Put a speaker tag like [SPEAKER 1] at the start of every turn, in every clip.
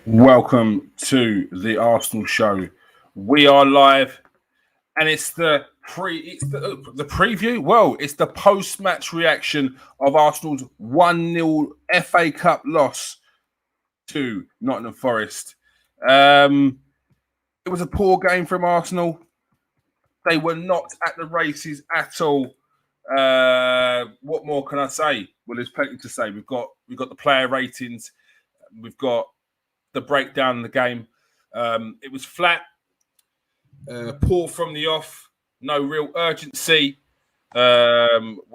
[SPEAKER 1] Welcome to the Arsenal show. We are live, and it's the preview. Well, it's the post-match reaction of Arsenal's 1-0 FA Cup loss to Nottingham Forest. It was a poor game from Arsenal. They were not at the races at all. What more can I say? Well, there's plenty to say. We've got the player ratings. We've got the breakdown of the game. It was flat, poor from the off, no real urgency. We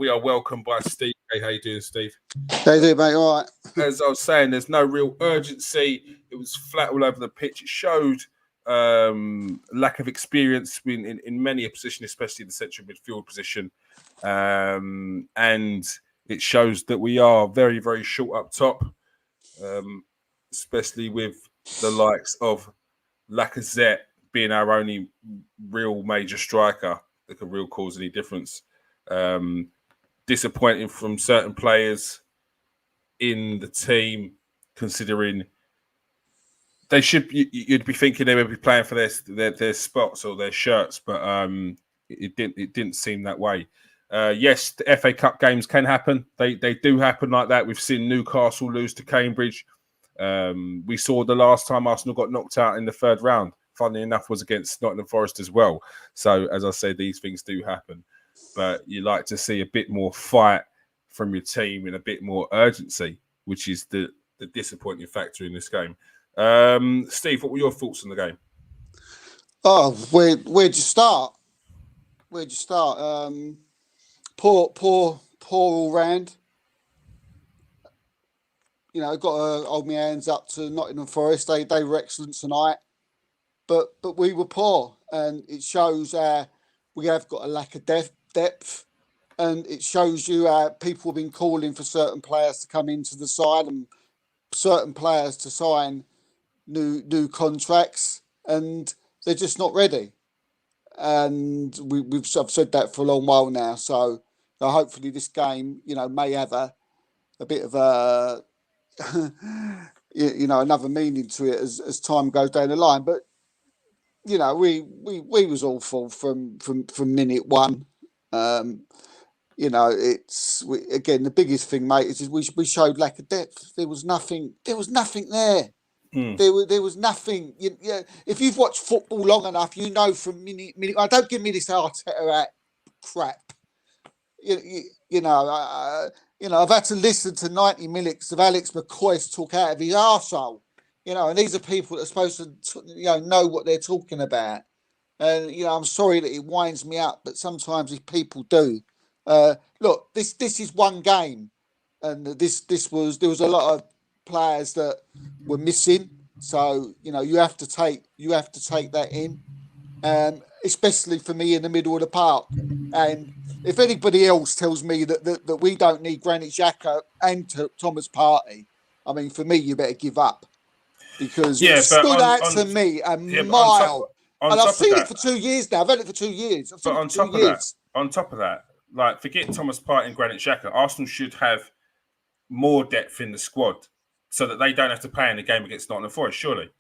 [SPEAKER 1] are welcomed by Steve. Hey, how you doing, Steve?
[SPEAKER 2] How you doing, mate? All right.
[SPEAKER 1] As I was saying, there's no real urgency. It was flat all over the pitch. It showed lack of experience in many a position, especially the central midfield position. And it shows that we are very, very short up top. Especially with the likes of Lacazette being our only real major striker that could really cause any difference. Disappointing from certain players in the team, considering they should. You'd be thinking they would be playing for their spots or their shirts, but it didn't seem that way. Yes, the FA Cup games can happen. They do happen like that. We've seen Newcastle lose to Cambridge. We saw the last time Arsenal got knocked out in the third round, funnily enough, was against Nottingham Forest as well. So, as I said, these things do happen. But you like to see a bit more fight from your team and a bit more urgency, which is the disappointing factor in this game. Steve, what were your thoughts on the game?
[SPEAKER 2] Oh, where'd you start? Poor all round. You know, got to hold my hands up to Nottingham Forest. They were excellent tonight, but we were poor, and it shows we have got a lack of depth, and it shows you people have been calling for certain players to come into the side and certain players to sign new contracts, and they're just not ready. And I've said that for a long while now. So hopefully this game, may have a bit of a another meaning to it as time goes down the line. But we was awful from minute one. Again, the biggest thing, mate, is we showed lack of depth. There was nothing there. There was nothing. If you've watched football long enough, from minute. I don't give me this Arteta crap. I've had to listen to 90 minutes of Alex McCoy's talk out of his arsehole. And these are people that are supposed to, know what they're talking about. And, I'm sorry that it winds me up, but sometimes these people do. Look, this is one game. And there was a lot of players that were missing. So, you have to take that in. Especially for me in the middle of the park. And if anybody else tells me that we don't need Granit Xhaka and Thomas Partey, I mean, for me, you better give up. Because it stood out to me a mile. And I've seen it for 2 years now. I've had it for 2 years.
[SPEAKER 1] On top of that, like, forget Thomas Partey and Granit Xhaka, Arsenal should have more depth in the squad so that they don't have to play in the game against Nottingham Forest, surely.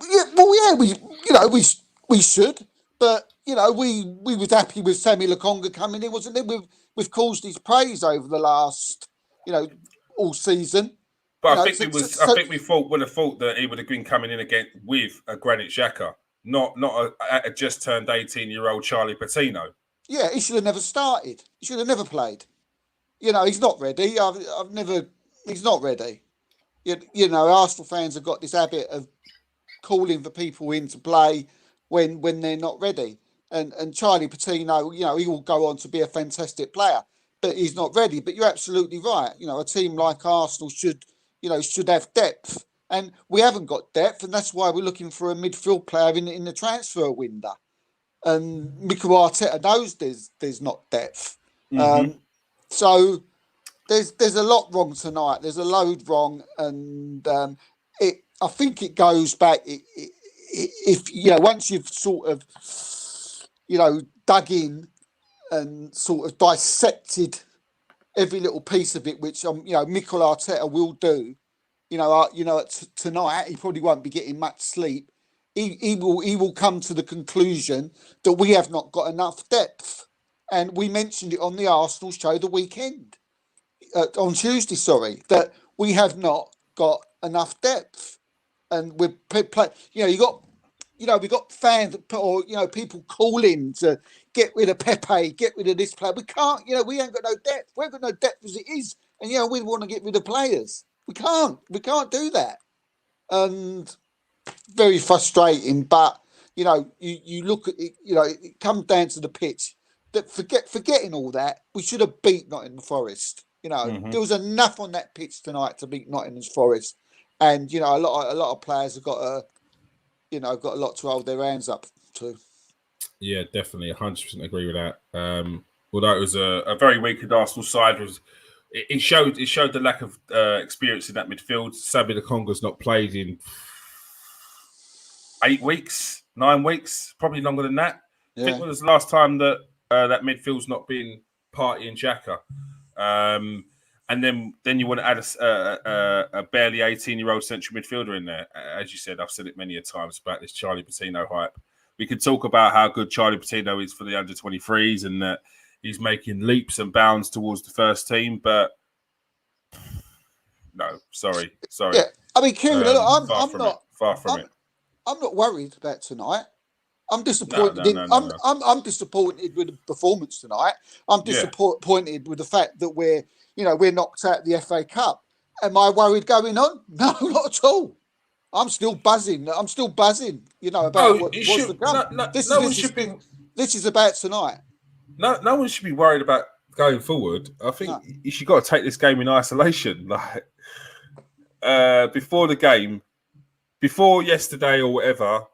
[SPEAKER 2] Yeah, well, yeah, we should, but we was happy with Sammy Lokonga coming in, wasn't it? We've caused his praise over the last, all season.
[SPEAKER 1] But I think we would have thought that he would have been coming in again with a Granit Xhaka, not a just turned 18-year-old Charlie Patino.
[SPEAKER 2] Yeah, he should have never started. He should have never played. He's not ready. He's not ready. Arsenal fans have got this habit of calling for people in to play when they're not ready. And Charlie Patino, he will go on to be a fantastic player, but he's not ready. But you're absolutely right. A team like Arsenal should have depth. And we haven't got depth, and that's why we're looking for a midfield player in the transfer window. And Mikel Arteta knows there's not depth.
[SPEAKER 1] Mm-hmm.
[SPEAKER 2] So there's a lot wrong tonight. There's a load wrong, and I think it goes back. If once you've sort of dug in and sort of dissected every little piece of it, which Mikel Arteta will do, tonight he probably won't be getting much sleep. He will come to the conclusion that we have not got enough depth, and we mentioned it on the Arsenal show the weekend, on Tuesday. Sorry, that we have not got enough depth, and we're we got fans or people calling to get rid of Pepe, get rid of this player. We can't, we ain't got no depth. We ain't got no depth as it is, and we want to get rid of players. We can't do that, and very frustrating. But you look at it, it comes down to the pitch. That forgetting all that, we should have beat Nottingham Forest. There was enough on that pitch tonight to beat Nottingham Forest, and a lot of players have got got a lot to hold their hands up to.
[SPEAKER 1] Yeah, definitely, 100% agree with that. Although it was a very weak Arsenal side, it showed the lack of experience in that midfield. Sabi Lokonga's not played in 8 weeks, 9 weeks, probably longer than that. Yeah. I think when was the last time that that midfield's not been Partey and Xhaka? And then you want to add a barely 18-year-old central midfielder in there. As you said, I've said it many a times about this Charlie Patino hype. We could talk about how good Charlie Patino is for the under-23s and that he's making leaps and bounds towards the first team, but no, sorry.
[SPEAKER 2] Yeah, I mean, Kieron,
[SPEAKER 1] far from it.
[SPEAKER 2] I'm not worried about tonight. I'm disappointed. I'm disappointed with the performance tonight. I'm disappointed with the fact that we're knocked out of the FA Cup. Am I worried going on? No, not at all. I'm still buzzing. About what's to come. This is about tonight.
[SPEAKER 1] No one should be worried about going forward. I think you should got to take this game in isolation. Like before the game, before yesterday or whatever,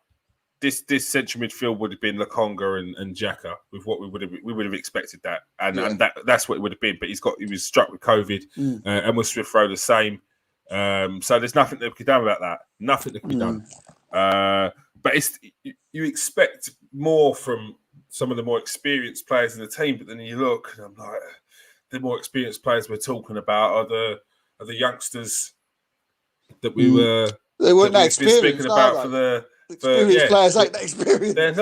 [SPEAKER 1] this central midfield would have been Lokonga and Xhaka with what we would have expected that, and that's what it would have been. But he was struck with COVID, and was Smith Rowe the same. So there's nothing that can be done about that. Nothing that can be done. But you expect more from some of the more experienced players in the team, but then you look, and I'm like, the more experienced players we're talking about are the youngsters that we were.
[SPEAKER 2] They weren't that experienced.
[SPEAKER 1] Speaking about for the.
[SPEAKER 2] Experienced players ain't that experienced.
[SPEAKER 1] They're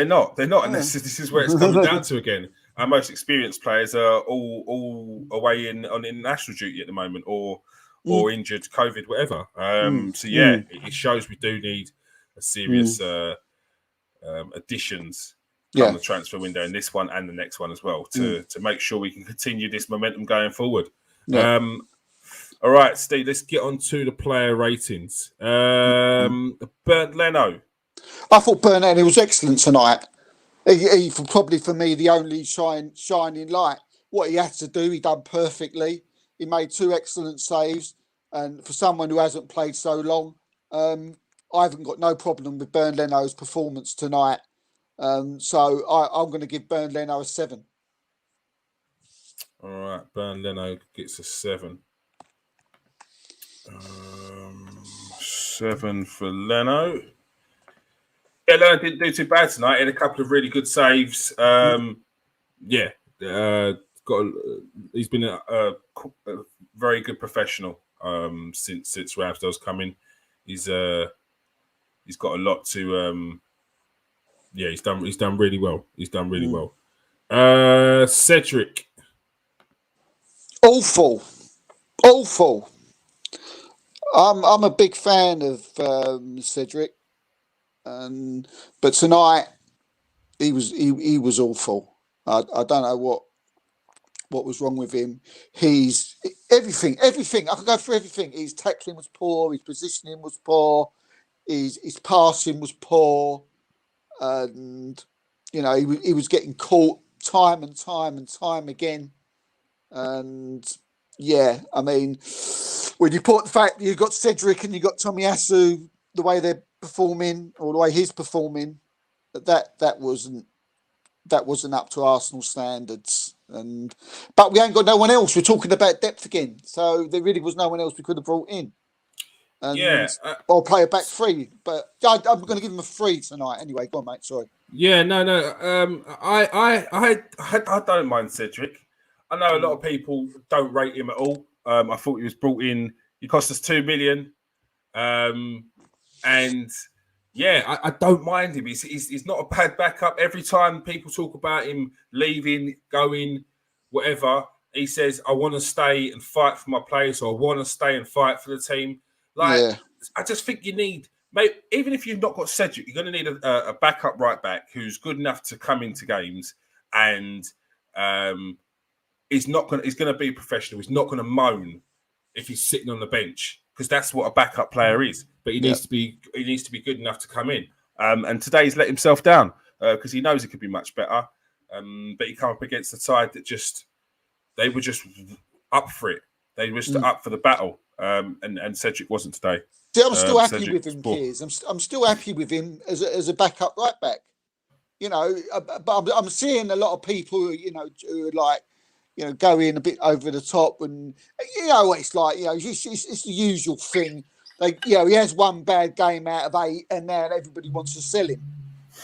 [SPEAKER 1] not. And this is where it's coming down to again. Our most experienced players are all away on international duty at the moment, or injured, COVID, whatever. It shows we do need a serious additions from the transfer window in this one and the next one as well to make sure we can continue this momentum going forward. Yeah. All right, Steve, let's get on to the player ratings. Bernd Leno.
[SPEAKER 2] I thought Bernd Leno was excellent tonight. He probably, for me, the only shining light. What he had to do, he done perfectly. He made 2 excellent saves. And for someone who hasn't played so long, I haven't got no problem with Bernd Leno's performance tonight. So I'm going to give Bernd Leno a 7.
[SPEAKER 1] All right, Bernd Leno gets a 7. 7 for Leno. Yeah, Leno didn't do too bad tonight. He had a couple of really good saves. He's been a very good professional since Ramsdale's come in. He's got a lot to. He's done really well. He's done really well. Cedric.
[SPEAKER 2] Awful. I'm a big fan of Cedric, but tonight he was awful. I don't know what was wrong with him. He's everything. I can go through everything. His tackling was poor. His positioning was poor. His passing was poor, and he was getting caught time and time again. And yeah, I mean, when you put the fact that you've got Cedric and you've got Tomiyasu, the way they're performing or the way he's performing, that wasn't up to Arsenal standards. But we ain't got no one else. We're talking about depth again, so there really was no one else we could have brought in. Or play a back 3, but I'm going to give him a 3 tonight. Anyway, go on, mate. Sorry.
[SPEAKER 1] Yeah, no. I don't mind Cedric. I know a lot of people don't rate him at all. I thought he was brought in He cost us 2 million. And yeah, I don't mind him. He's not a bad backup. Every time people talk about him leaving, going, whatever, he says, I want to stay and fight for my place, or I want to stay and fight for the team. Like, I just think you need, mate, even if you've not got Cedric, you're going to need a backup right back who's good enough to come into games and he's going to be professional. He's not going to moan if he's sitting on the bench, because that's what a backup player is. But he needs to be good enough to come in. And today he's let himself down because he knows it could be much better. But he came up against a side that they were just up for it. They were just up for the battle. And Cedric wasn't today.
[SPEAKER 2] See, I'm still happy with him, Kears. I'm still happy with him as a backup right back. You know, but I'm seeing a lot of people, you know, who are like, you know, going a bit over the top, and you know what it's like. You know, it's the usual thing. Like, you know, he has one bad game out of 8, and now everybody wants to sell him.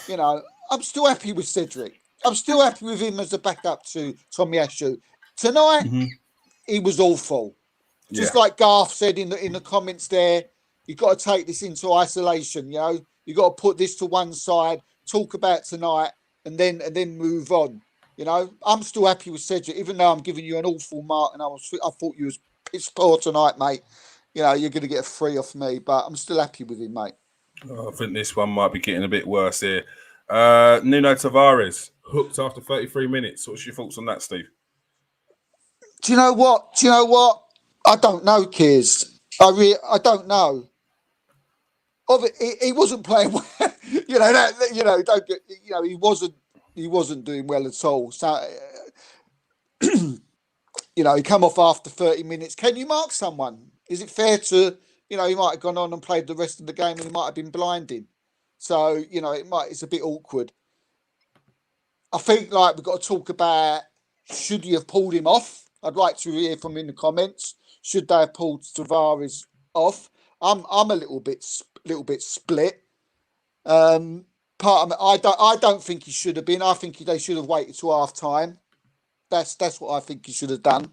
[SPEAKER 2] You know, I'm still happy with Cedric. I'm still happy with him as a backup to Tomiyasu. Tonight, he was awful. Just like Garth said in the comments there, you've got to take this into isolation. You know, you've got to put this to one side, talk about tonight, and then move on. You know, I'm still happy with Cedric, even though I'm giving you an awful mark, and I thought you was piss poor tonight, mate. You know, you're going to get a 3 off me, but I'm still happy with him, mate.
[SPEAKER 1] Oh, I think this one might be getting a bit worse here. Nuno Tavares hooked after 33 minutes. What's your thoughts on that, Steve?
[SPEAKER 2] Do you know what? I don't know, Kiers. I don't know. He wasn't playing well. He wasn't doing well at all. So, you know, he come off after 30 minutes. Can you mark someone? Is it fair to, you know, he might have gone on and played the rest of the game and he might have been blinded. So, you know, it's a bit awkward. I think, like, we've got to talk about, should you have pulled him off? I'd like to hear from in the comments. Should they have pulled Tavares off? I'm a little bit split. I don't think he should have been. I think they should have waited till half time. That's what I think he should have done.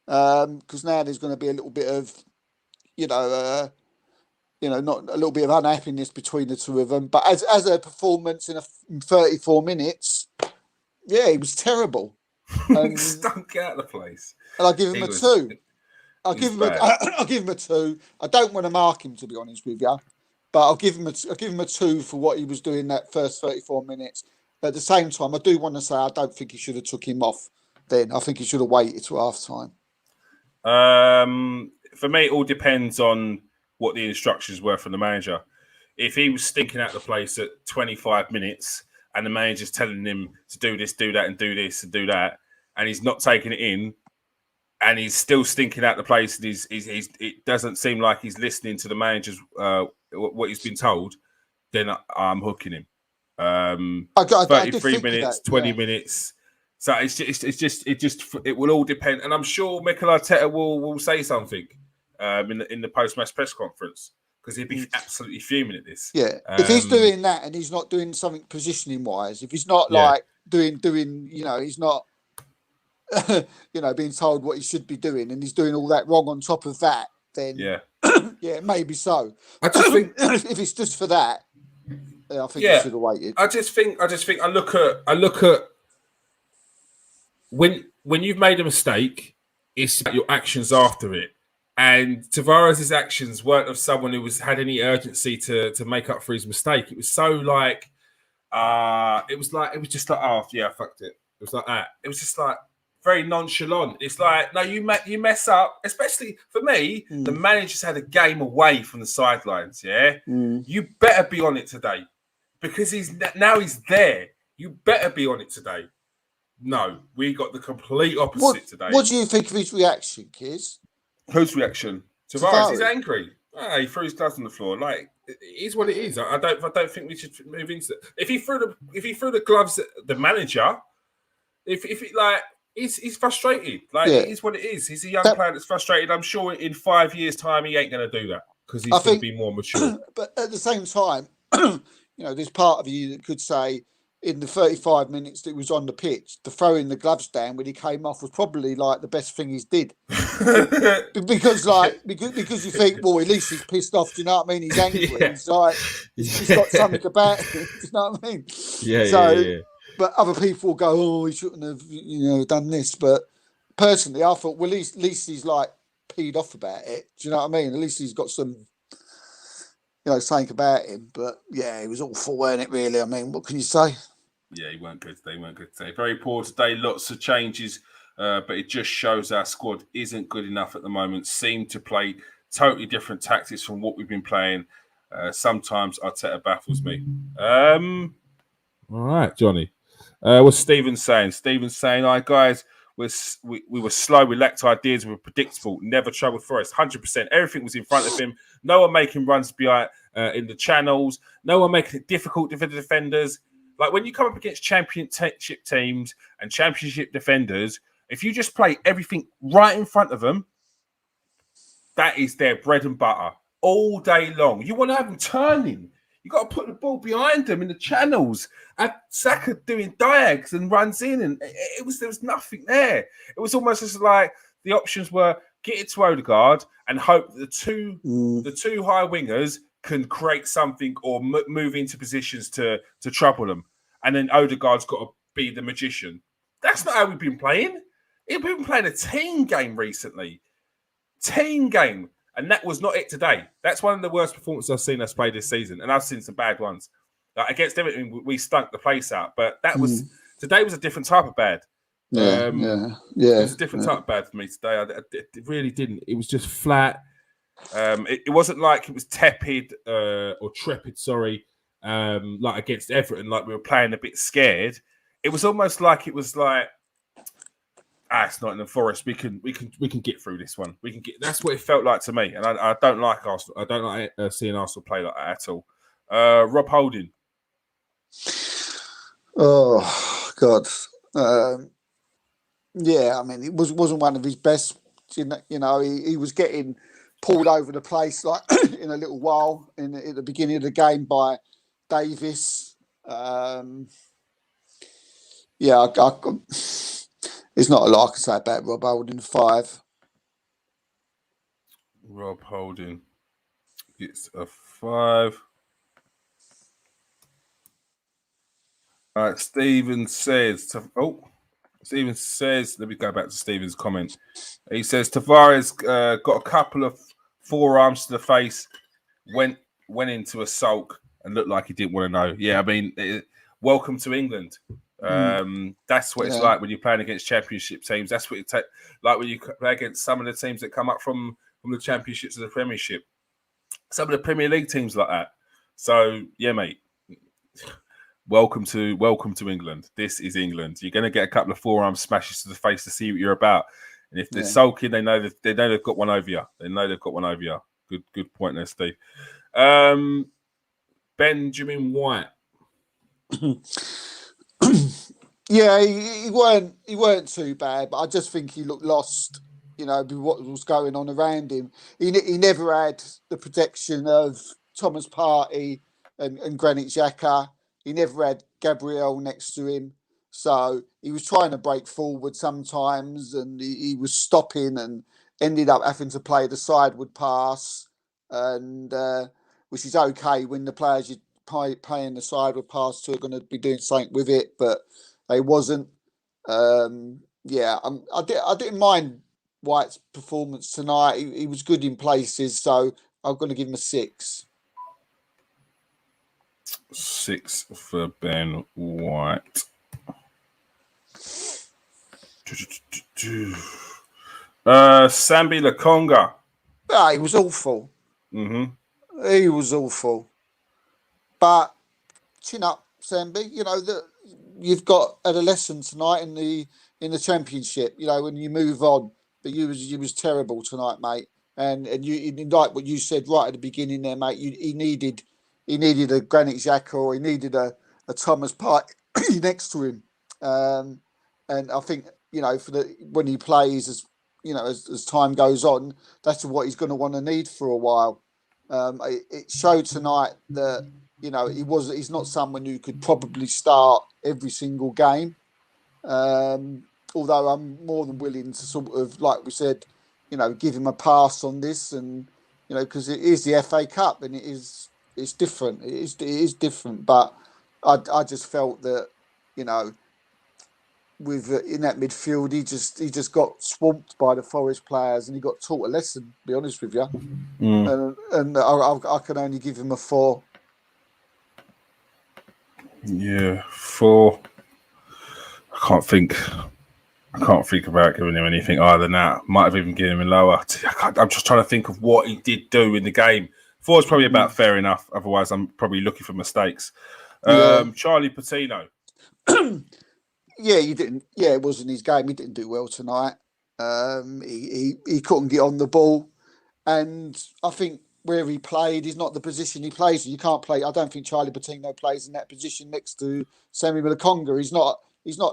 [SPEAKER 2] Because now there's going to be a little bit of, not a little bit of unhappiness between the two of them. But as a performance in 34 minutes, yeah, he was terrible.
[SPEAKER 1] Stunk out of the place.
[SPEAKER 2] And I'll give him a 2. I'll give him a 2. I don't want to mark him, to be honest with you, but I'll give him a 2 for what he was doing that first 34 minutes. But at the same time, I do want to say I don't think he should have took him off then. I think he should have waited till half time.
[SPEAKER 1] For me, it all depends on what the instructions were from the manager. If he was stinking out the place at 25 minutes and the manager's telling him to do this, do that, and do this and do that, and he's not taking it in, and he's still stinking out the place, and it doesn't seem like he's listening to the manager's what he's been told, then I'm hooking him. 33 minutes, 20 minutes. So it will all depend, and I'm sure Mikel Arteta will say something in the post-match press conference, because he'd be absolutely fuming at this.
[SPEAKER 2] Yeah, if he's doing that and he's not doing something positioning wise, if he's not like doing, he's not, being told what he should be doing, and he's doing all that wrong on top of that, then yeah, maybe so.
[SPEAKER 1] I just think
[SPEAKER 2] if it's just for that, I think he should have waited.
[SPEAKER 1] I look at when you've made a mistake, it's your actions after it. And Tavares' actions weren't of someone who had any urgency to make up for his mistake. It was so like, it was just like, oh yeah, I fucked it. It was like that. It was just like very nonchalant. It's like, no, you mess up. Especially for me, the manager's had a game away from the sidelines. Yeah, you better be on it today, because he's there. You better be on it today. No, we got the complete opposite today.
[SPEAKER 2] What do you think of his reaction, Kiz?
[SPEAKER 1] Whose reaction? Tavares. He's angry. He threw his gloves on the floor. Like, it is what it is. I don't think we should move into it. If he threw the gloves at the manager, he's frustrated. Like, it is what it is. He's a young player that's frustrated. I'm sure in 5 years' time he ain't going to do that, because he's going to be more mature.
[SPEAKER 2] But at the same time, there's part of you that could say, in the 35 minutes that he was on the pitch, the throwing the gloves down when he came off was probably like the best thing he's did. because you think, well, at least he's pissed off. Do you know what I mean? He's angry.
[SPEAKER 1] Yeah.
[SPEAKER 2] He's like he's got something about him. Do you know what I mean?
[SPEAKER 1] Yeah.
[SPEAKER 2] But other people go, oh, he shouldn't have, done this. But personally, I thought, well, at least he's like peed off about it. Do you know what I mean? At least he's got some, something about him. But yeah, it was awful, weren't it? Really? I mean, what can you say?
[SPEAKER 1] Yeah, he weren't good today. Very poor today. Lots of changes, but it just shows our squad isn't good enough at the moment. Seem to play totally different tactics from what we've been playing. Sometimes Arteta baffles me. All right, Johnny. What's Stephen saying? Stephen's saying, "Hi guys, we were slow. We lacked ideas. We were predictable. Never troubled for us. 100%. Everything was in front of him. No one making runs behind in the channels. No one making it difficult for the defenders." Like when you come up against championship teams and championship defenders, if you just play everything right in front of them, that is their bread and butter all day long. You want to have them turning. You got to put the ball behind them in the channels. And Saka doing diags and runs in, and there was nothing there. It was almost as like the options were get it to Odegaard and hope the two high wingers can create something or move into positions to trouble them. And then Odegaard's got to be the magician. That's not how we've been playing. We've been playing a team game recently. Team game. And that was not it today. That's one of the worst performances I've seen us play this season. And I've seen some bad ones. Like against everything, we stunk the place out. But today was a different type of bad. It was a different type of bad for me today. It really didn't. It was just flat. It wasn't like it was tepid or trepid, like against Everton, like we were playing a bit scared. It was almost like it was like, it's Nottingham Forest. We can get through this one. We can get. That's what it felt like to me, and I don't like Arsenal. I don't like seeing Arsenal play like that at all. Rob Holding.
[SPEAKER 2] Oh God. Yeah, I mean, it wasn't one of his best. He was getting pulled over the place like in a little while at the beginning of the game by Davis. It's not a lot I can say about Rob Holding. 5.
[SPEAKER 1] Rob Holding gets a 5. All right, Stephen says, let me go back to Stephen's comment. He says, Tavares got a couple of forearms to the face, went into a sulk and looked like he didn't want to know. Yeah, I mean, welcome to England. That's what it's like when you're playing against championship teams. That's what it takes. Like when you play against some of the teams that come up from the championships to the Premiership. Some of the Premier League teams like that. So, yeah, mate. Welcome to England. This is England. You're going to get a couple of forearm smashes to the face to see what you're about. And if they're sulking, they know they've got one over you. Good point there, Steve. Benjamin White.
[SPEAKER 2] Yeah, he weren't too bad, but I just think he looked lost. With what was going on around him. He never had the protection of Thomas Partey and Granit Xhaka. He never had Gabriel next to him. So he was trying to break forward sometimes and he was stopping and ended up having to play the sideward pass, and which is okay when the players you playing the sideward pass to are going to be doing something with it, but they wasn't. I didn't mind White's performance tonight. He was good in places, so I'm going to give him a 6.
[SPEAKER 1] 6 for Ben White. Sambi Lakonga.
[SPEAKER 2] He was awful.
[SPEAKER 1] Mm-hmm.
[SPEAKER 2] He was awful. But chin up, Sambi. That you've got had a lesson tonight in the championship. When you move on. But you was terrible tonight, mate. And you like what you said right at the beginning there, mate. He needed a Granit Xhaka or he needed a Thomas Partey next to him. And I think when he plays as time goes on, that's what he's going to want to need for a while. It showed tonight that he's not someone who could probably start every single game. Although I'm more than willing to sort of, like we said, give him a pass on this, and because it is the FA Cup and it's different. It is different, but I just felt that with in that midfield, he just got swamped by the Forest players, and he got taught a lesson. To be honest with you, and I can only give him a 4.
[SPEAKER 1] Yeah, 4. I can't think about giving him anything higher than that. Might have even given him a lower. I'm just trying to think of what he did do in the game. 4 is probably about fair enough. Otherwise, I'm probably looking for mistakes. Charlie Patino.
[SPEAKER 2] Yeah, he didn't. Yeah, it wasn't his game. He didn't do well tonight. He couldn't get on the ball, and I think where he played is not the position he plays in. You can't play. I don't think Charlie Patino plays in that position next to Sammy Malaconga. He's not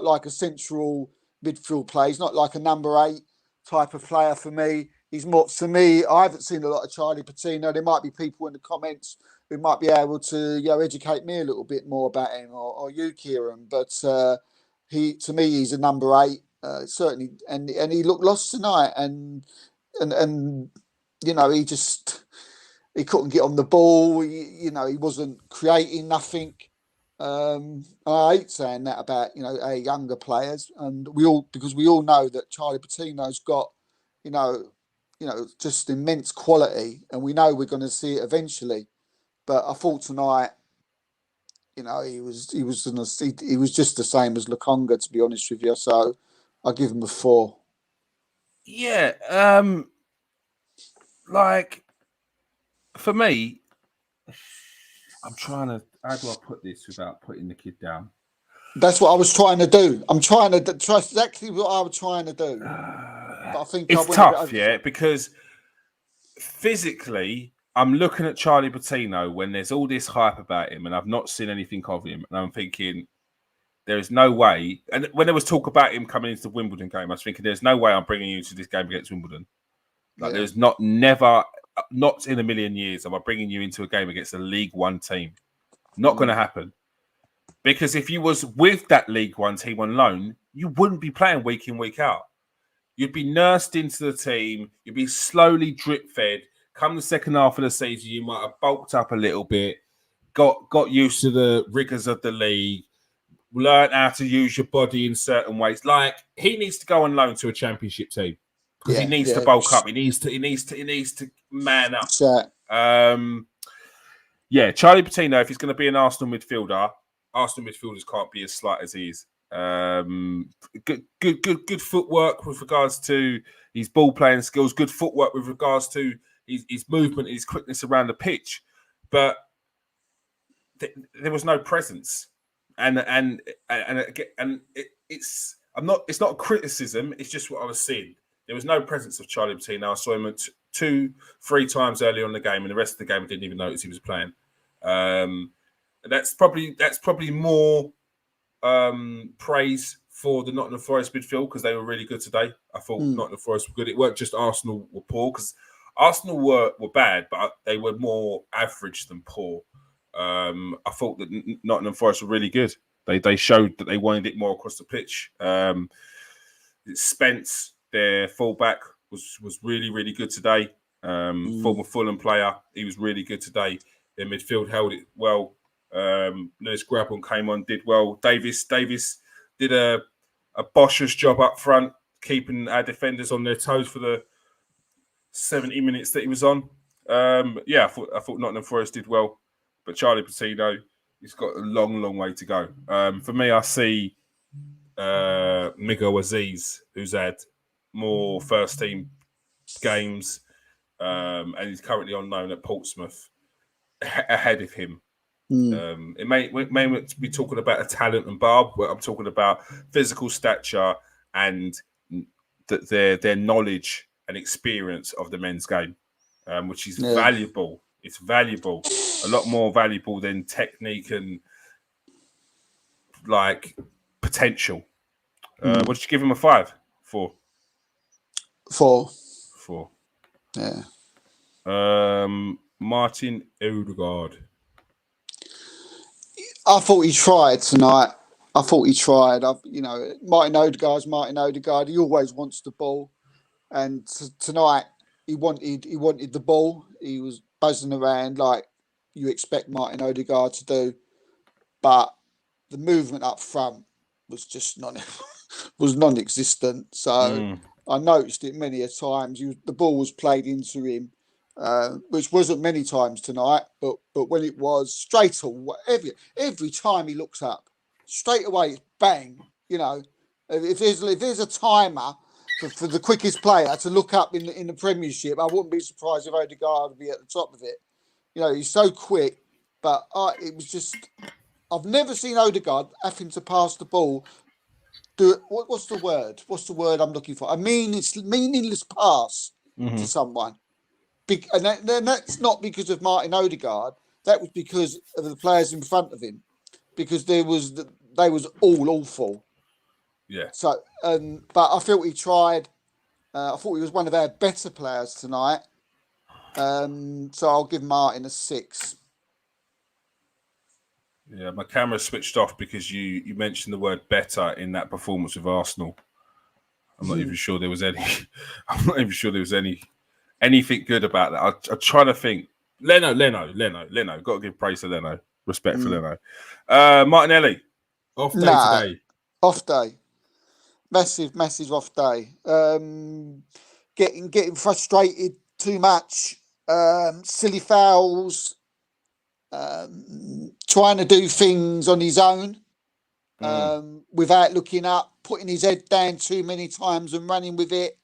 [SPEAKER 2] like a central midfield player. He's not like a number 8 type of player for me. He's more, to me, I haven't seen a lot of Charlie Patino. There might be people in the comments who might be able to educate me a little bit more about him, or you, Kieron. But to me, he's a number 8, certainly, and he looked lost tonight, and he couldn't get on the ball. He wasn't creating nothing. I hate saying that about our younger players, and because we all know that Charlie Patino's got just immense quality, and we know we're going to see it eventually. But I thought tonight, he was just the same as Lukonga, to be honest with you. So I give him a 4.
[SPEAKER 1] Yeah, like for me, I'm trying to. How do I put this without putting the kid down?
[SPEAKER 2] That's what I was trying to do. I'm trying to trust exactly what I was trying to do. But I think
[SPEAKER 1] it's tough, because physically, I'm looking at Charlie Patino when there's all this hype about him, and I've not seen anything of him, and I'm thinking there is no way. And when there was talk about him coming into the Wimbledon game, I was thinking there's no way I'm bringing you to this game against Wimbledon. Like there's not in a million years am I bringing you into a game against a League One team. Not going to happen. Because if you was with that League One team on loan, you wouldn't be playing week in, week out. You'd be nursed into the team. You'd be slowly drip fed. Come the second half of the season, you might have bulked up a little bit, got used to the rigors of the league, learned how to use your body in certain ways. Like he needs to go on loan to a championship team because he needs to bulk up. He needs to man up. Charlie Patino, if he's going to be an Arsenal midfielder, Arsenal midfielders can't be as slight as he is. Good footwork with regards to his ball playing skills. Good footwork with regards to his movement, his quickness around the pitch. But there was no presence, and it's not a criticism. It's just what I was seeing. There was no presence of Charlie Patino. I saw him 2-3 times early on in the game, and the rest of the game I didn't even notice he was playing. That's probably more praise for the Nottingham Forest midfield because they were really good today. I thought Nottingham Forest were good. It weren't just Arsenal were poor, because Arsenal were bad, but they were more average than poor. I thought that Nottingham Forest were really good. They showed that they wanted it more across the pitch. Spence, their fullback, was really, really good today. Former Fulham player, he was really good today. Their midfield held it well. Lewis Grabban came on, did well. Davis did a bossish job up front, keeping our defenders on their toes for the 70 minutes that he was on. I thought Nottingham Forest did well, but Charlie Patino, he's got a long way to go. For me, I see Miguel Aziz, who's had more first team games, and he's currently on loan at Portsmouth, ahead of him. It may be talking about a talent and barb, but I'm talking about physical stature and their knowledge and experience of the men's game, which is valuable. It's valuable, a lot more valuable than technique and like potential. What did you give him a 5 for?
[SPEAKER 2] 4.
[SPEAKER 1] Yeah. Martin Odegaard.
[SPEAKER 2] I thought he tried tonight. I thought he tried. Martin Odegaard's Martin Odegaard. He always wants the ball, and tonight he wanted the ball. He was buzzing around like you expect Martin Odegaard to do, but the movement up front was just non-existent. So I noticed it many a times. The ball was played into him, which wasn't many times tonight. But when it was, straight away, every time he looks up, straight away it's bang. If there's a timer for the quickest player to look up in the Premiership, I wouldn't be surprised if Odegaard would be at the top of it. He's so quick, but it was just. I've never seen Odegaard having to pass the ball. Do it. What's the word? What's the word I'm looking for? I mean, it's meaningless pass to someone. And that's not because of Martin Odegaard. That was because of the players in front of him. Because they was all awful.
[SPEAKER 1] Yeah.
[SPEAKER 2] So, but I felt he tried. I thought he was one of our better players tonight. So I'll give Martin a 6.
[SPEAKER 1] Yeah, my camera switched off because you mentioned the word better in that performance with Arsenal. I'm not even sure there was any. I'm not even sure there was anything good about that. I'm trying to think. Leno. Got to give praise to Leno. Respect for Leno. Martinelli, off day today.
[SPEAKER 2] Off day. Massive off day. Getting frustrated too much. Silly fouls. Trying to do things on his own without looking up, putting his head down too many times and running with it,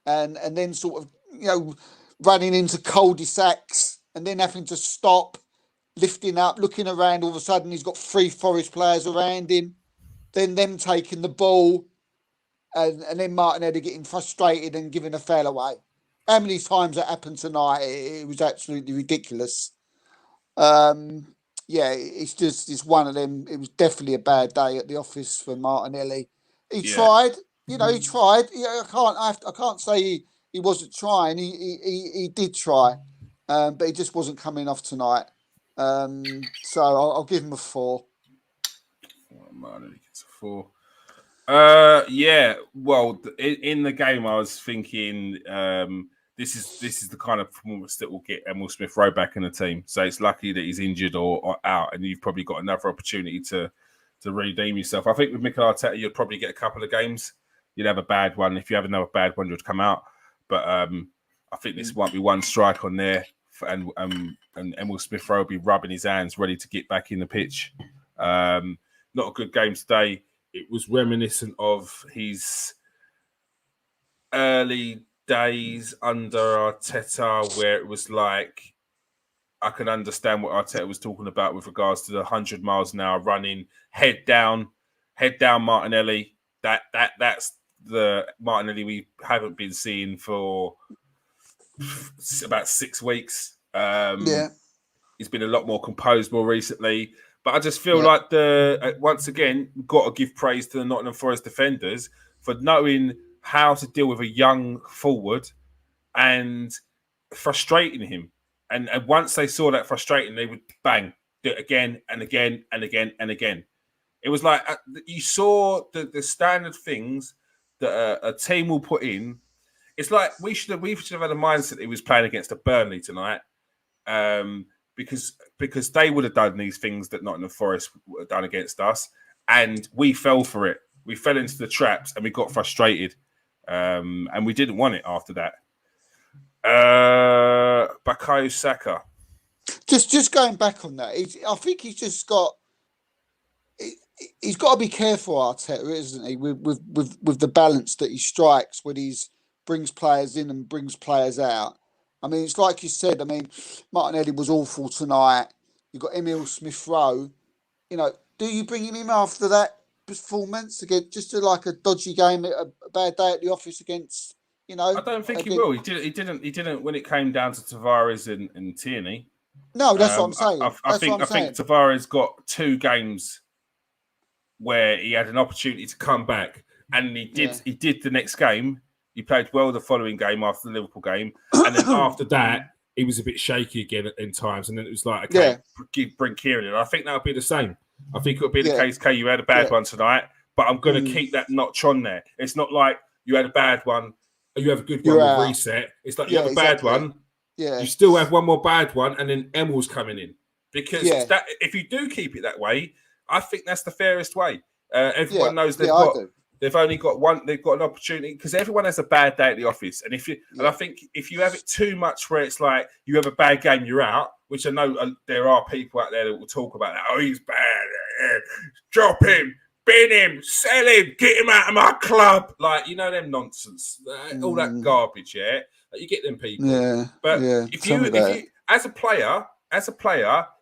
[SPEAKER 2] and then sort of running into cul-de-sacs and then having to stop, lifting up, looking around. All of a sudden, he's got 3 Forest players around him. Then them taking the ball, and then Martinelli getting frustrated and giving a foul away. How many times that happened tonight? It was absolutely ridiculous. It's one of them. It was definitely a bad day at the office for Martinelli. He tried, he tried. I can't say he wasn't trying. He did try, but he just wasn't coming off tonight. So I'll give him a 4.
[SPEAKER 1] Martinelli gets a 4. Well, in the game, I was thinking. This is the kind of performance that will get Emil Smith-Rowe back in the team. So it's lucky that he's injured or out, and you've probably got another opportunity to redeem yourself. I think with Mikel Arteta, you'd probably get a couple of games. You'd have a bad one. If you have another bad one, you'd come out. But I think this might be one strike on there, and Emil Smith-Rowe will be rubbing his hands, ready to get back in the pitch. Not a good game today. It was reminiscent of his early days under Arteta, where it was like I can understand what Arteta was talking about with regards to the 100 miles an hour running, head down Martinelli. That's the Martinelli we haven't been seeing for about 6 weeks. He's been a lot more composed more recently, but I just feel like once again we've got to give praise to the Nottingham Forest defenders for knowing how to deal with a young forward and frustrating him. And once they saw that frustrating, they would bang, do it again and again and again and again. It was like you saw the standard things that a team will put in. It's like we should have had a mindset that he was playing against a Burnley tonight, because they would have done these things that Nottingham Forest would have done against us, and we fell for it. We fell into the traps and we got frustrated. And we didn't want it after that. Bukayo Saka.
[SPEAKER 2] Just going back on that, I think he's got to be careful, Arteta, isn't he, with the balance that he strikes when he brings players in and brings players out. I mean, it's like you said. I mean, Martinelli was awful tonight. You've got Emil Smith-Rowe. Do you bring him in after that performance again, just like a dodgy game, a bad day at the office against,
[SPEAKER 1] I don't think he will. He didn't when it came down to Tavares and Tierney.
[SPEAKER 2] No, that's what I'm saying.
[SPEAKER 1] I think Tavares got 2 games where he had an opportunity to come back, and he did. He did the next game. He played well the following game after the Liverpool game, and then after that, he was a bit shaky again in times. And then it was like, okay, bring Kieron in. I think that would be the same. I think it would be the case, Kay, you had a bad one tonight, but I'm going to keep that notch on there. It's not like you had a bad one, or you have a good one with reset. It's like you have a bad one, you still have one more bad one, and then Emel's coming in. Because if you do keep it that way, I think that's the fairest way. Everyone knows they've only got one. They've got an opportunity because everyone has a bad day at the office, and and I think if you have it too much, where it's like you have a bad game, you're out. Which I know there are people out there that will talk about that. Oh, he's bad. Drop him, bin him, sell him, get him out of my club. Like them nonsense, all that garbage. Yeah, like, you get them people.
[SPEAKER 2] Yeah,
[SPEAKER 1] but if you as a player,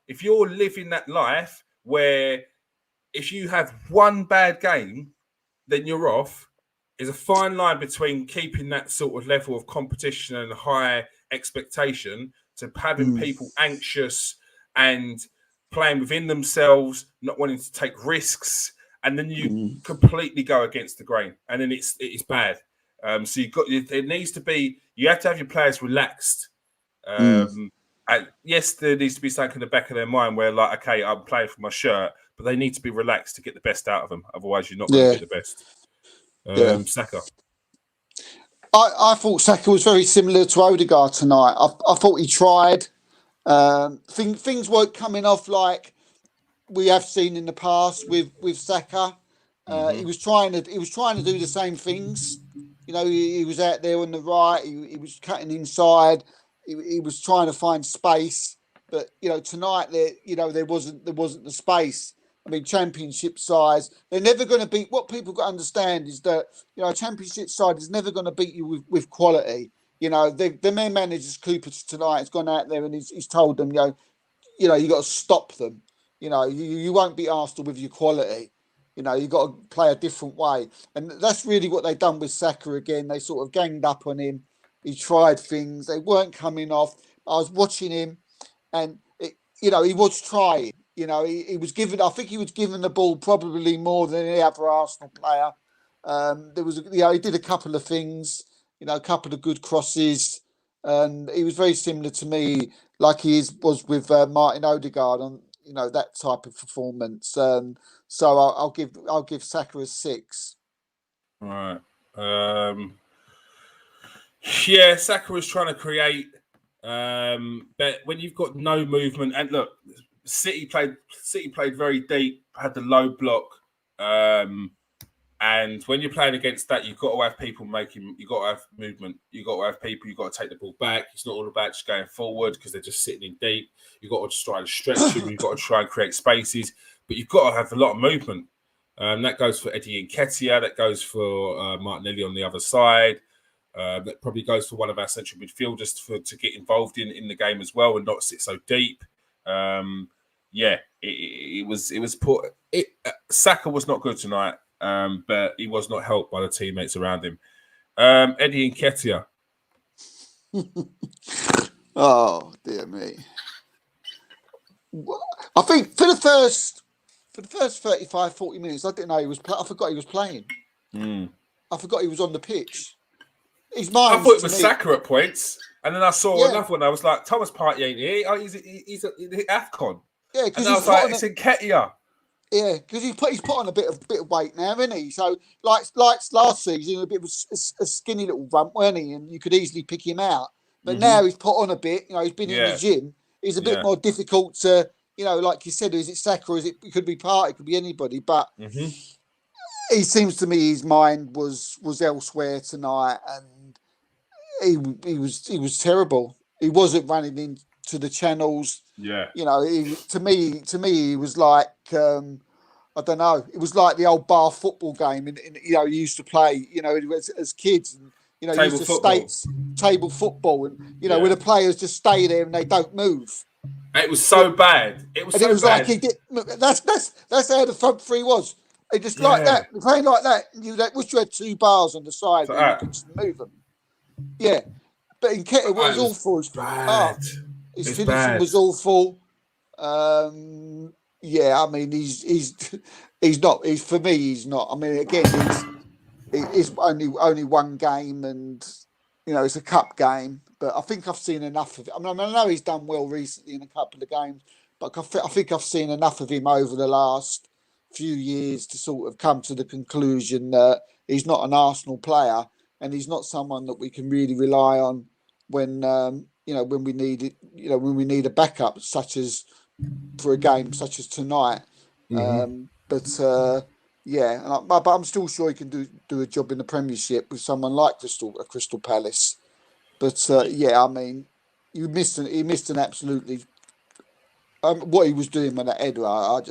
[SPEAKER 1] if you're living that life where if you have one bad game, then you're off. There's a fine line between keeping that sort of level of competition and high expectation to having people anxious and playing within themselves, not wanting to take risks, and then you completely go against the grain, and then it's bad. So there needs to be, you have to have your players relaxed. Yes, there needs to be something in the back of their mind where, like, okay, I'm playing for my shirt, but they need to be relaxed to get the best out of them. Otherwise, you're not going to get the best. Saka.
[SPEAKER 2] I thought Saka was very similar to Odegaard tonight. I thought he tried. Things weren't coming off like we have seen in the past with Saka. He was trying to do the same things. He was out there on the right. He was cutting inside. He was trying to find space. But tonight there wasn't the space. I mean, championship sides, they're never going to beat. What people got to understand is that a championship side is never going to beat you with quality. The main manager's Cooper tonight has gone out there and he's told them, you got to stop them. You won't beat Arsenal with your quality. You got to play a different way, and that's really what they've done with Saka again. They sort of ganged up on him. He tried things; they weren't coming off. I was watching him, and he was trying. He was given. I think he was given the ball probably more than any other Arsenal player. There was, he did a couple of things. A couple of good crosses, and he was very similar to me, like he was with Martin Odegaard on that type of performance. So I'll give Saka a 6.
[SPEAKER 1] All right. Yeah, Saka was trying to create, but when you've got no movement, and look, City played very deep, had the low block, and when you're playing against that, you've got to have people you've got to have movement, you've got to have people, you've got to take the ball back. It's not all about just going forward because they're just sitting in deep. You've got to just try to stretch them, you've got to try and create spaces, but you've got to have a lot of movement. That goes for Eddie Nketiah, that goes for Martinelli on the other side. That probably goes for one of our central midfielders to get involved in the game as well and not sit so deep. It was poor. Saka was not good tonight, but he was not helped by the teammates around him. Eddie Nketiah.
[SPEAKER 2] Oh dear me! I think for the first 35, 40 minutes, I didn't know he was. I forgot he was playing. I forgot he was on the pitch.
[SPEAKER 1] I thought it was Saka at points, and then I saw another one. I was like, Thomas Partey ain't here. Oh, he's at AFCON.
[SPEAKER 2] Yeah, because
[SPEAKER 1] I was like, it's Nketiah.
[SPEAKER 2] Yeah, because he's put on a bit of weight now, isn't he? So like last season, a bit of a skinny little rump, weren't he? And you could easily pick him out. But now he's put on a bit. He's been in the gym. He's a bit more difficult to, like you said, is it Saka? Or it could be Partey, it could be anybody. But he seems to me his mind was elsewhere tonight, and he was terrible. He wasn't running into the channels.
[SPEAKER 1] Yeah,
[SPEAKER 2] to me, he was like I don't know. It was like the old bar football game, and you used to play. As kids, and
[SPEAKER 1] table football.
[SPEAKER 2] Table football, and where the players just stay there and they don't move.
[SPEAKER 1] It was so bad. It was bad.
[SPEAKER 2] Like he did. That's how the front three was. They just like that, playing like that. You wish you had 2 bars on the side where you could just move them. Yeah, but Nketiah was awful.
[SPEAKER 1] Bad.
[SPEAKER 2] His finishing was awful. I mean, he's not. For me, he's not. I mean, again, it's only one game, and it's a cup game. But I think I've seen enough of it. I mean, I know he's done well recently in a couple of games, but I think I've seen enough of him over the last few years to sort of come to the conclusion that he's not an Arsenal player, and he's not someone that we can really rely on when when we need it, when we need a backup, such as for a game such as tonight. But I'm still sure he can do a job in the Premiership with someone like Crystal Palace. But I mean, he missed an absolutely what he was doing with that header. I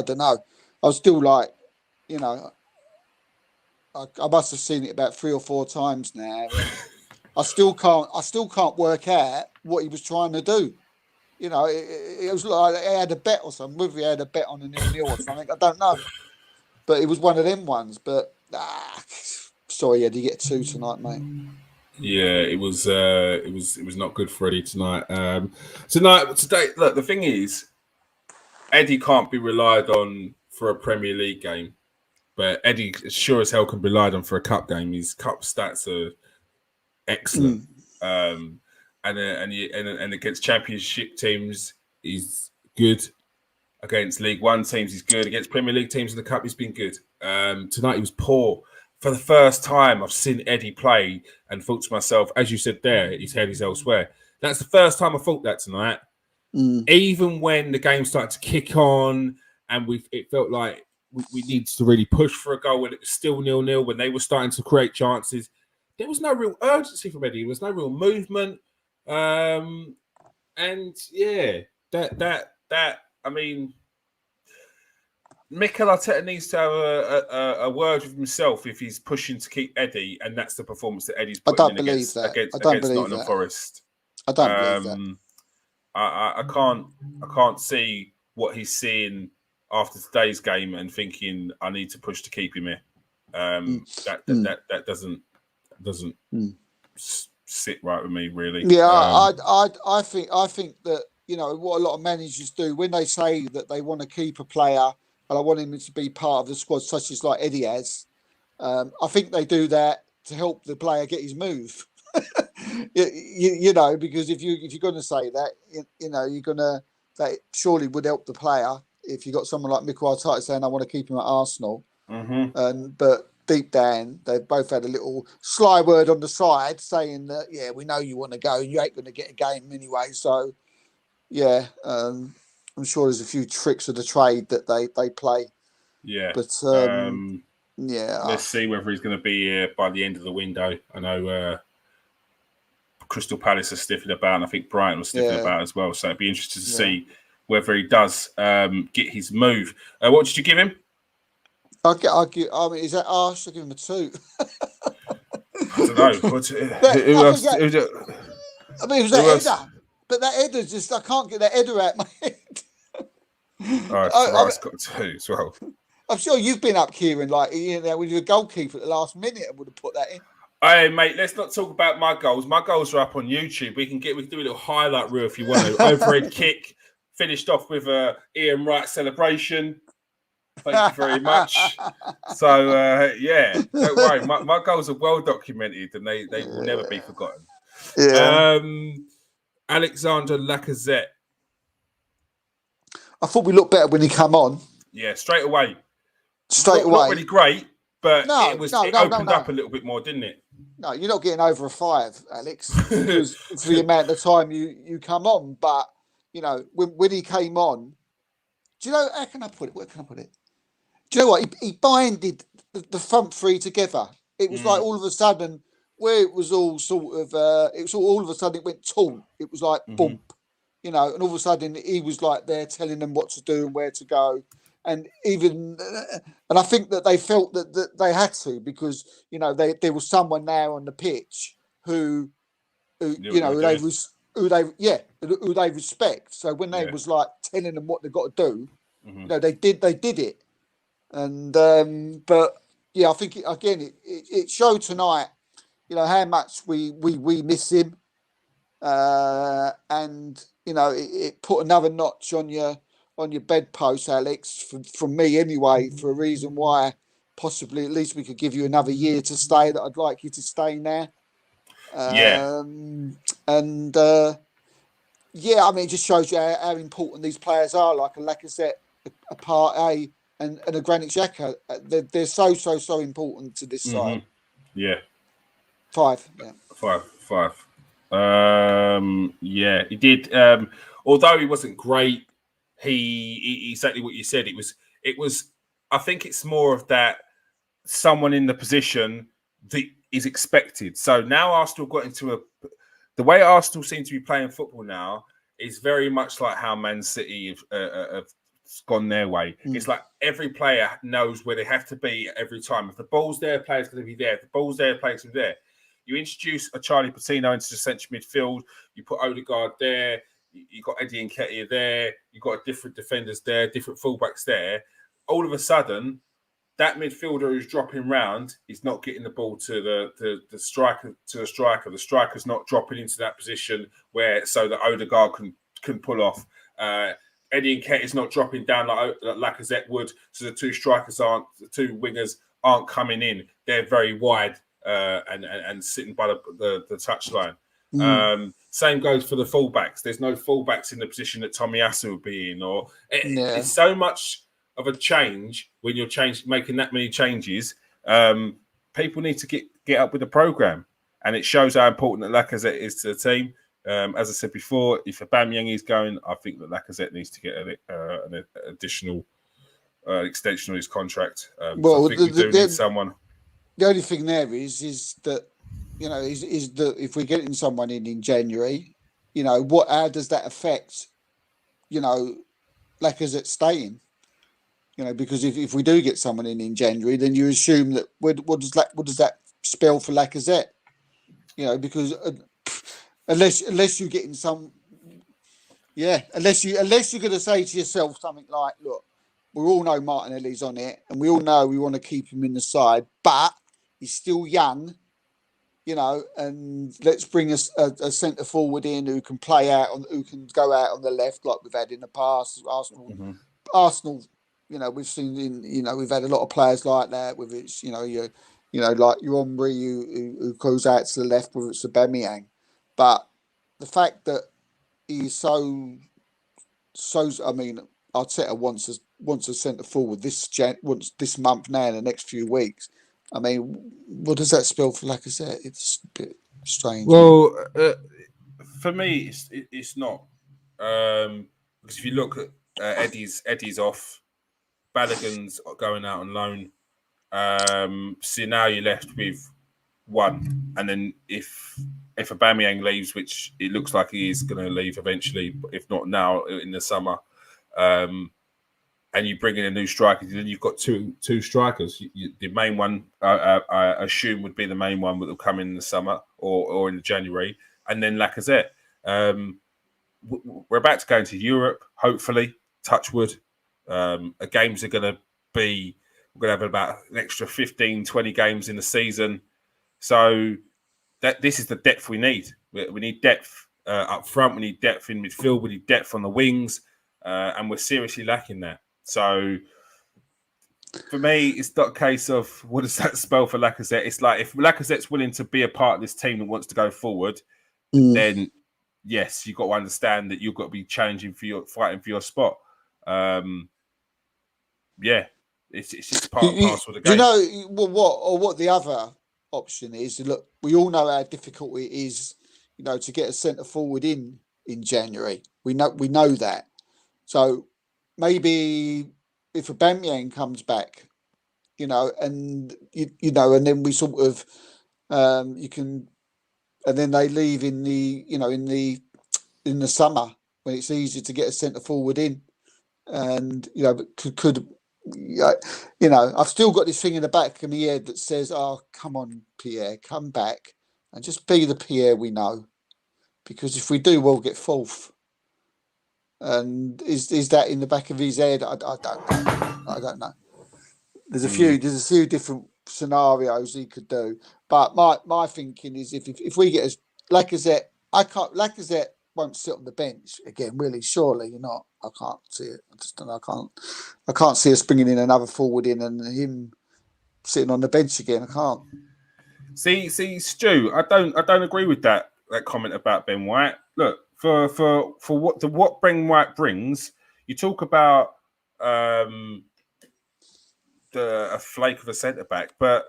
[SPEAKER 2] don't know. I was still like, I must have seen it about 3 or 4 times now, and I still can't work out what he was trying to do. It was like he had a bet or something. Whether he had a bet on a 0-0 or something, I don't know. But it was one of them ones. But sorry, Eddie, get 2 tonight, mate.
[SPEAKER 1] Yeah, it was not good for Eddie tonight. Today, look, the thing is, Eddie can't be relied on for a Premier League game, but Eddie sure as hell can be relied on for a cup game. His cup stats are excellent. And against Championship teams, he's good. Against League One teams, he's good. Against Premier League teams in the Cup, he's been good. Tonight, he was poor. For the first time, I've seen Eddie play and thought to myself, as you said there, his head is elsewhere. That's the first time I thought that tonight. Even when the game started to kick on and it felt like we needed to really push for a goal when it was still 0-0, when they were starting to create chances, there was no real urgency from Eddie. There was no real movement. And yeah, that I mean, Mikel Arteta needs to have a word with himself if he's pushing to keep Eddie, and that's the performance that Eddie's putting in against Nottingham Forest.
[SPEAKER 2] I don't believe that.
[SPEAKER 1] I can't see what he's seeing after today's game and thinking I need to push to keep him here. That doesn't sit right with me, really.
[SPEAKER 2] Yeah, I think that what a lot of managers do when they say that they want to keep a player and I want him to be part of the squad, such as like Eddie has. I think they do that to help the player get his move. Because if you're going to say that, that surely would help the player if you got someone like Mikel Arteta saying I want to keep him at Arsenal. But deep down, they've both had a little sly word on the side saying that we know you want to go and you ain't going to get a game anyway. So I'm sure there's a few tricks of the trade that they play.
[SPEAKER 1] Yeah,
[SPEAKER 2] but
[SPEAKER 1] let's see whether he's going to be here by the end of the window. I know Crystal Palace are sniffing about, and I think Brighton was sniffing about as well. So it'd be interesting to see whether he does get his move. What did you give him?
[SPEAKER 2] I mean, is that harsh? I'll give him a 2.
[SPEAKER 1] I don't know. It was a
[SPEAKER 2] header. But that header I can't get that header out my head.
[SPEAKER 1] I've got 2 as well.
[SPEAKER 2] I'm sure you've been up, Kieron, when you're a goalkeeper at the last minute and would have put that in.
[SPEAKER 1] Hey, mate, let's not talk about my goals. My goals are up on YouTube. We can do a little highlight reel if you want to. Overhead kick, finished off with a Ian Wright celebration. Thank you very much. So, don't worry. My goals are well documented and they will never be forgotten.
[SPEAKER 2] Yeah.
[SPEAKER 1] Alexander Lacazette.
[SPEAKER 2] I thought we looked better when he came on.
[SPEAKER 1] Yeah, straight away.
[SPEAKER 2] Not
[SPEAKER 1] really great, but it opened up a little bit more, didn't it?
[SPEAKER 2] No, you're not getting over a 5, Alex, because for the amount of time you come on. But, when he came on, do you know, how can I put it? Where can I put it? Do you know what? He binded the front 3 together. It was like all of a sudden, where it was all sort of, all of a sudden it went tall. It was like bump, and all of a sudden he was like there telling them what to do and where to go. And I think that they felt that they had to because, there was someone now on the pitch who they respect. So when they was like telling them what they got to do, they did it. And but I think it showed tonight, how much we miss him, and it put another notch on your bedpost, Alex, from me anyway, for a reason why possibly at least we could give you another year to stay. That I'd like you to stay now. And Yeah, I mean, it just shows you how important these players are, like a Lacazette, a Partey, and a Granit Xhaka. They're so important to this side.
[SPEAKER 1] Yeah.
[SPEAKER 2] 5, yeah.
[SPEAKER 1] 5. Yeah, he did. Although he wasn't great, he exactly what you said. It was. I think it's more of that someone in the position that is expected. So now Arsenal got into the way Arsenal seem to be playing football now is very much like how Man City have gone their way. It's like every player knows where they have to be every time. If the ball's there, player's going to be there. If the ball's there, player's going to be there. You introduce a Charlie Patino into the central midfield. You put Odegaard there. You got Eddie Nketiah there. You got different defenders there, different fullbacks there. All of a sudden, that midfielder who's dropping round is not getting the ball to the striker. The striker's not dropping into that position where so that Odegaard can pull off. Eddie Nketiah is not dropping down like Lacazette would, so the two wingers aren't coming in. They're very wide and sitting by the touchline. Same goes for the fullbacks. There's no fullbacks in the position that Tomiyasu would be in, it's so much of a change when you're making that many changes. People need to get up with the program, and it shows how important that Lacazette is to the team. As I said before, if Aubameyang is going, I think that Lacazette needs to get an additional extension of his contract.
[SPEAKER 2] Well,
[SPEAKER 1] I think we do need someone.
[SPEAKER 2] The only thing there is that is that if we're getting someone in January, how does that affect Lacazette staying? Because if we do get someone in January, then you assume that what does that spell for Lacazette? Because unless you're getting unless you're going to say to yourself something like, look, we all know Martinelli's on it, and we all know we want to keep him in the side, but he's still young, and let's bring a centre forward in who can play out who can go out on the left like we've had in the past. Arsenal. We've seen we've had a lot of players like that with it. Like your Omri who goes out to the left, whether it's Aubameyang. But the fact that he's so I mean, Arteta wants a centre forward this month now in the next few weeks. I mean, what does that spell for Lacazette? It's a bit strange.
[SPEAKER 1] Well, for me, it's not because if you look at Eddie's off. Balogun's going out on loan. So now you're left with one. And then if Aubameyang leaves, which it looks like he is going to leave eventually, but if not now in the summer, and you bring in a new striker, then you've got two strikers. The main one, I assume, would be the main one that will come in the summer or in January, and then Lacazette. We're about to go into Europe, hopefully, touch wood. Games are going to be, we're going to have about an extra 15, 20 games in the season. So this is the depth we need. We need depth up front. We need depth in midfield. We need depth on the wings. And we're seriously lacking that. So for me, it's not a case of what does that spell for Lacazette. It's like if Lacazette's willing to be a part of this team that wants to go forward, then yes, you've got to understand that you've got to be fighting for your spot. It's just part and parcel of the game.
[SPEAKER 2] What the other option is? Look, we all know how difficult it is, to get a centre forward in January. We know that. So maybe if Aubameyang comes back, and then we sort of you can, and then they leave in the summer when it's easier to get a centre forward in, and I've still got this thing in the back of my head that says, "Oh, come on, Pierre, come back and just be the Pierre we know," because if we do, we'll get fourth. And is that in the back of his head? I don't know. There's a few different scenarios he could do, but my thinking is if we get Lacazette, Lacazette won't sit on the bench again, will he? Surely not. I can't see it. I just don't know. I can't see us bringing in another forward in and him sitting on the bench again. I can't.
[SPEAKER 1] See, Stu, I don't agree with that comment about Ben White. Look, for what Ben White brings. You talk about a flake of a centre back, but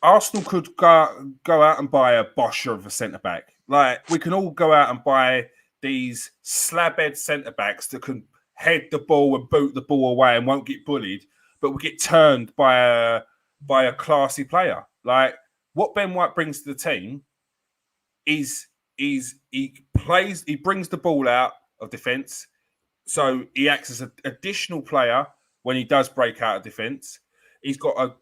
[SPEAKER 1] Arsenal could go out and buy a Bosch of a centre back. Like, we can all go out and buy these slabhead centre backs that can head the ball and boot the ball away and won't get bullied, but will get turned by a classy player. Like, what Ben White brings to the team is he brings the ball out of defence, so he acts as an additional player when he does break out of defence. He's got a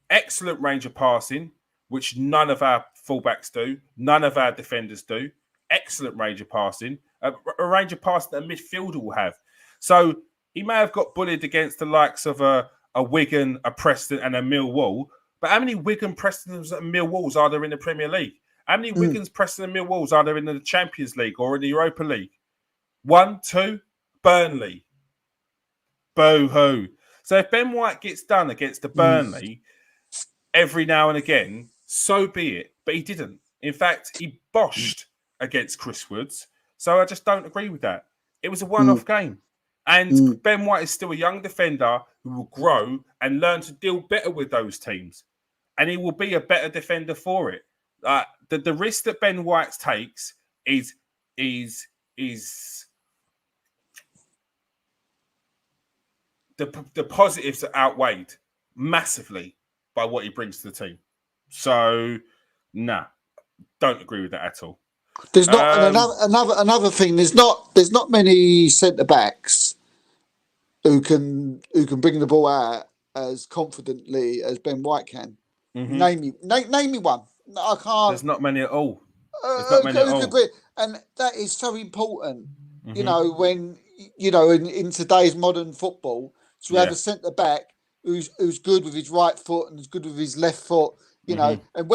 [SPEAKER 1] excellent range of passing, which none of our fullbacks do, none of our defenders do. Excellent range of passing, a range of passing that a midfielder will have. So he may have got bullied against the likes of a Wigan, a Preston, and a Millwall. But how many Wigan, Prestons, and Millwalls are there in the Premier League? How many Wigans, Preston, and Millwalls are there in the Champions League or in the Europa League? 1, 2, Burnley. Boo-hoo. So if Ben White gets done against the Burnley every now and again, so be it. But he didn't. In fact, he boshed against Chris Woods. So I just don't agree with that. It was a one-off game. And Ben White is still a young defender who will grow and learn to deal better with those teams. And he will be a better defender for it. The risk that Ben White takes is the positives are outweighed massively by what he brings to the team. So, nah, don't agree with that at all.
[SPEAKER 2] There's not another thing. There's not many centre backs who can bring the ball out as confidently as Ben White can. Name me one. I can't.
[SPEAKER 1] There's not many at all. There's not many at all.
[SPEAKER 2] And that is so important. You know, when in today's modern football, to have a centre back who's good with his right foot and is good with his left foot. You know, and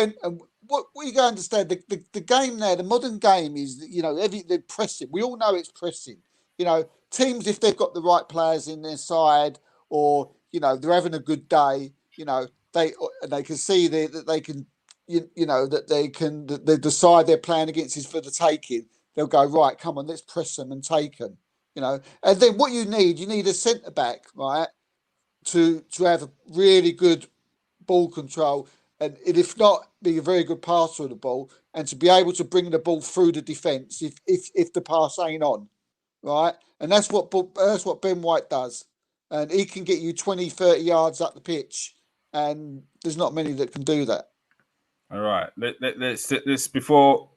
[SPEAKER 2] what you got to understand, the game now, the modern game is, they're pressing. We all know it's pressing. Teams, if they've got the right players in their side, or they're having a good day, they can see that they can, that they decide they're playing against is for the taking. They'll go, right, come on, let's press them and take them. And then what you need a centre back, right, to have a really good ball control. And if not, be a very good passer of the ball, and to be able to bring the ball through the defence if the pass ain't on, right? And that's what Ben White does. And he can get you 20, 30 yards up the pitch, and there's not many that can do that.
[SPEAKER 1] All right. Let's before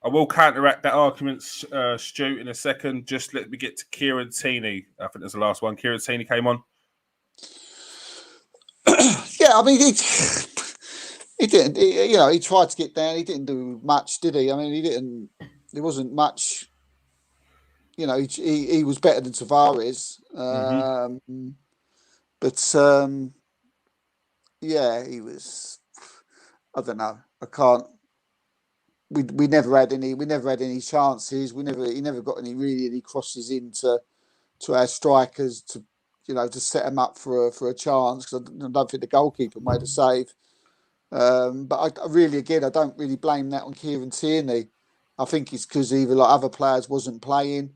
[SPEAKER 1] I will counteract that argument, Stu, in a second. Just let me get to Kieron Tini. I think that's the last one. Kieron Tini came on.
[SPEAKER 2] Yeah, I mean, he didn't. He tried to get down. He didn't do much, did he? I mean, he didn't. There wasn't much. He was better than Tavares. But yeah, he was. I don't know. I can't. We never had any. We never had any chances. He never got any crosses into our strikers to set them up for a chance, because I don't think the goalkeeper made a save. But I don't really blame that on Kieron Tierney. I think it's because either other players wasn't playing,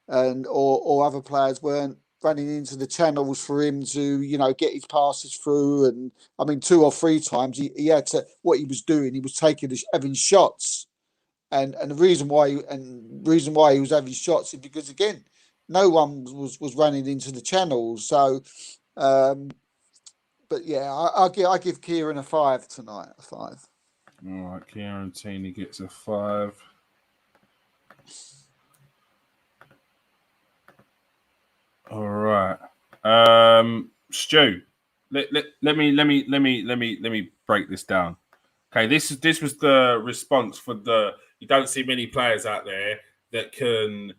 [SPEAKER 2] or other players weren't running into the channels for him to get his passes through. And I mean, 2 or 3 times he had to. What he was doing, he was having shots, and the reason why he was having shots is because, again, no one was running into the channels. So, but yeah, I give Kieron a 5 tonight. A 5.
[SPEAKER 1] All right, Kieron Tini gets a 5. All right, Stu. Let me break this down. Okay, this was the response for you don't see many players out there that can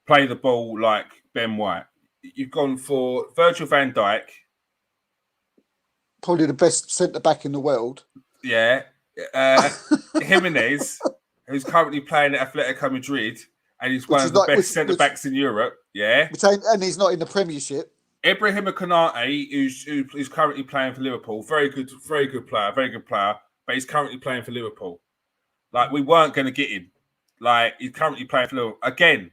[SPEAKER 1] play the ball like Ben White. You've gone for Virgil van Dijk.
[SPEAKER 2] Probably the best centre-back in the world.
[SPEAKER 1] Yeah. Jimenez, who's currently playing at Atletico Madrid, and he's one of the best centre-backs in Europe. Yeah.
[SPEAKER 2] And he's not in the Premiership.
[SPEAKER 1] Ibrahim Konate, who's currently playing for Liverpool. Very good player, but he's currently playing for Liverpool. Like, we weren't going to get him. Like, he's currently playing for Liverpool. Again,